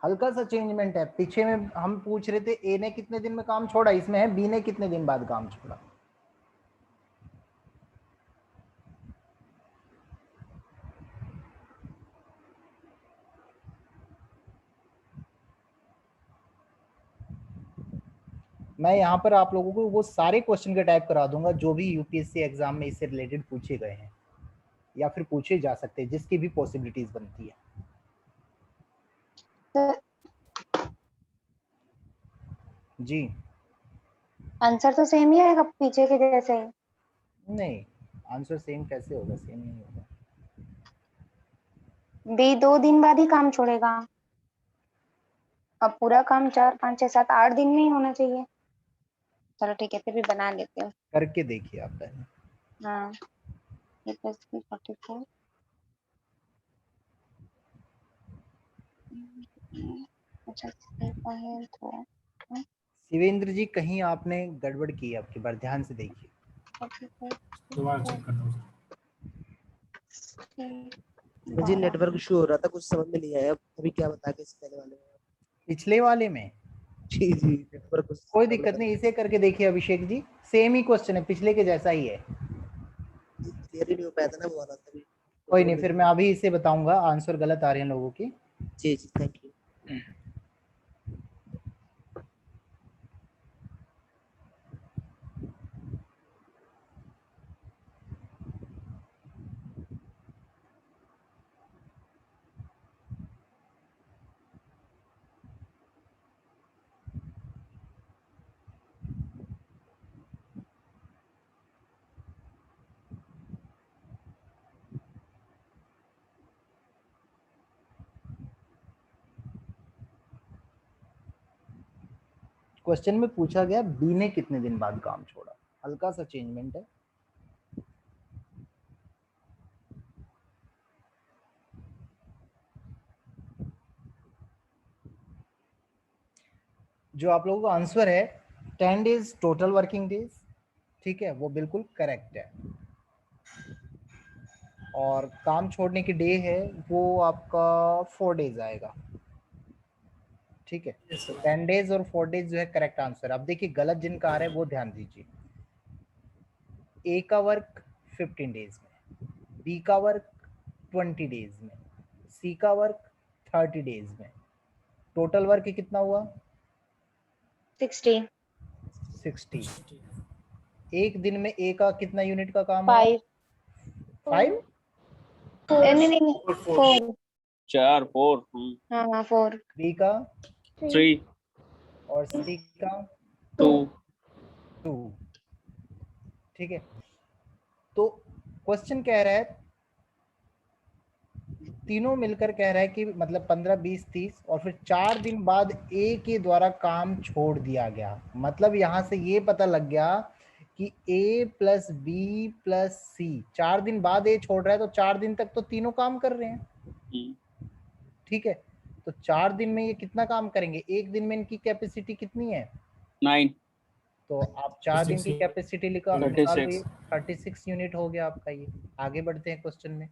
हल्का सा चेंजमेंट है, पीछे में हम पूछ रहे थे ए ने कितने दिन में काम छोड़ा, इसमें है बी ने कितने दिन बाद काम छोड़ा। मैं यहाँ पर आप लोगों को वो सारे क्वेश्चन का टाइप करा दूंगा जो भी यूपीएससी एग्जाम में इससे रिलेटेड पूछे गए हैं या फिर पूछे जा सकते हैं, जिसकी भी पॉसिबिलिटीज बनती है। जी आंसर तो सेम ही आएगा पीछे के जैसे ही। नहीं, आंसर सेम कैसे होगा? सेम नहीं होगा। बी 2 दिन बाद ही काम छोड़ेगा। अब पूरा काम 4 5 6 7 8 दिन में ही होना चाहिए। चलो ठीक है, फिर भी बना लेते हो। करके देखिए आप पहले। हाँ, ये प्लस 44। अच्छा ऐसा है तो शिवेंद्र जी कहीं आपने गड़बड़ की है आपकी बार, ध्यान से देखिए। दोबारा चेक करता हूँ सर। मुझे नेटवर्क इशू हो रहा था, कुछ समझ में नहीं आया अभी क्या बता के इससे पहले वाले में। पिछले वाले में जी जी नेटवर्क कोई दिक्कत नहीं, इसे करके देखिए अभिषेक जी, सेम ही क्वेश्चन है, पिछले के जैसा ही है। क्लियर ही नहीं हो पाया था ना वो वाला तभी। कोई नहीं, फिर मैं अभी इसे बताऊंगा, आंसर गलत आ रहे हैं लोगों की। जी जी थैंक यू। क्वेश्चन में पूछा गया बी ने कितने दिन बाद काम छोड़ा, हल्का सा चेंजमेंट है। जो आप लोगों का आंसर है 10 डेज टोटल वर्किंग डेज, ठीक है, वो बिल्कुल करेक्ट है। और काम छोड़ने की डे है वो आपका 4 डेज आएगा, ठीक है। 10 डेज और 4 डेज जो है करेक्ट आंसर। अब देखिए गलत जिनका आ रहा है वो ध्यान दीजिए। ए का वर्क 15 डेज में, बी का वर्क 20 डेज में, सी का वर्क 30 डेज में। टोटल वर्क कितना हुआ? 60। 60। एक दिन में ए का कितना यूनिट का काम हुआ? 5। नहीं नहीं 4। 4 4। हाँ 4। बी का 3 और सी का 2। 2, ठीक है। तो क्वेश्चन कह रहा है, तीनों मिलकर कह रहा है कि मतलब 15 20 30 और फिर 4 दिन बाद ए के द्वारा काम छोड़ दिया गया। मतलब यहां से ये पता लग गया कि ए प्लस बी प्लस सी 4 दिन बाद ए छोड़ रहा है, तो 4 दिन तक तो तीनों काम कर रहे हैं, ठीक है। तो 4 दिन में ये कितना काम करेंगे? एक दिन में इनकी कैपेसिटी कितनी है? 9। तो आप 4 दिन की कैपेसिटी निकाल लीजिए, 36 यूनिट हो गया आपका ये। आगे बढ़ते हैं क्वेश्चन में।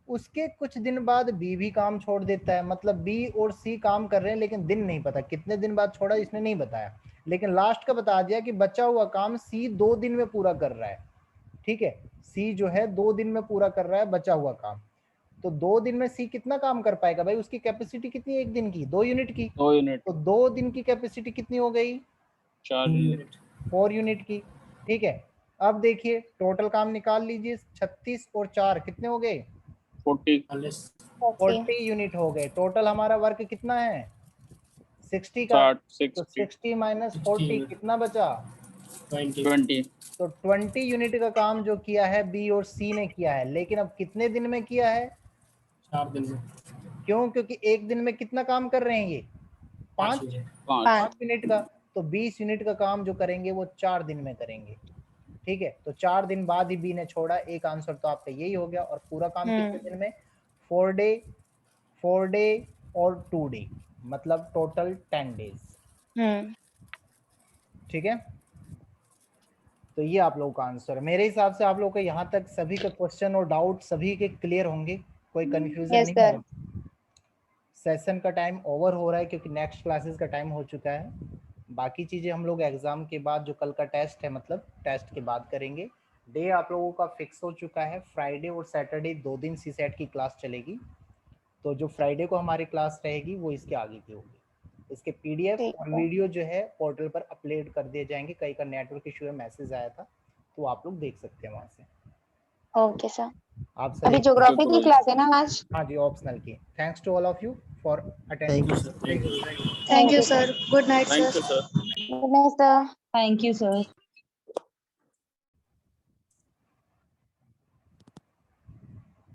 उसके कुछ दिन बाद बी भी काम छोड़ देता है, मतलब बी और सी काम कर रहे हैं लेकिन दिन नहीं पता कितने दिन बाद छोड़ा, इसने नहीं बताया, लेकिन लास्ट का बता दिया कि बचा हुआ काम सी 2 दिन में पूरा कर रहा है, ठीक है। सी जो है 2 दिन में पूरा कर रहा है बचा हुआ काम। तो 2 दिन में सी कितना काम कर पाएगा भाई? उसकी कैपेसिटी कितनी है एक दिन की? 2 यूनिट की। 2 यूनिट। तो 2 दिन की कैपेसिटी कितनी हो गई? 4 यूनिट। 4 यूनिट की, ठीक है। अब देखिए टोटल काम निकाल लीजिए, 36 और 4 कितने हो गए? 40 यूनिट हो गए। टोटल हमारा वर्क कितना है? 60 का। तो 60 माइनस 40 कितना बचा? 20। तो 20 यूनिट का काम जो किया है बी और सी ने किया है, लेकिन अब कितने दिन में किया है? 4 दिन में। क्यों? क्योंकि एक दिन में कितना काम कर रहे हैं ये? 5 यूनिट का। तो 20 यूनिट का काम जो करेंगे वो 4 दिन में करेंगे, ठीक है। तो 4 दिन बाद ही बी ने छोड़ा। एक आंसर तो आपका यही हो गया। और पूरा काम कितने दिन में? 4 डे और 2 डे, मतलब टोटल 10 डेज, ठीक है। तो ये आप लोगों का आंसर है। मेरे हिसाब से आप लोगों का यहाँ तक सभी का क्वेश्चन और डाउट सभी के क्लियर होंगे, कोई कंफ्यूजन नहीं है। सेशन का टाइम ओवर हो रहा है क्योंकि नेक्स्ट क्लासेस का टाइम हो चुका है। बाकी चीज़ें हम लोग एग्जाम के बाद, जो कल का टेस्ट है मतलब टेस्ट के बाद करेंगे। डे आप लोगों का फिक्स हो चुका है, फ्राइडे और सैटरडे 2 दिन सी सेट की क्लास चलेगी। तो जो फ्राइडे को हमारी क्लास रहेगी वो इसके आगे की होगी। इसके पीडीएफ और वीडियो जो है पोर्टल पर अपलोड कर दिए जाएंगे। कई का नेटवर्क इशू है, मैसेज आया था, तो आप लोग देख सकते हैं वहां से। Okay sir. आप अभी ज्योग्राफी की क्लास है ना आज? हाँ जी, ऑप्शनल की। Thanks to all of you for attending. Thank you sir. Good night sir. Good night sir. Thank you sir.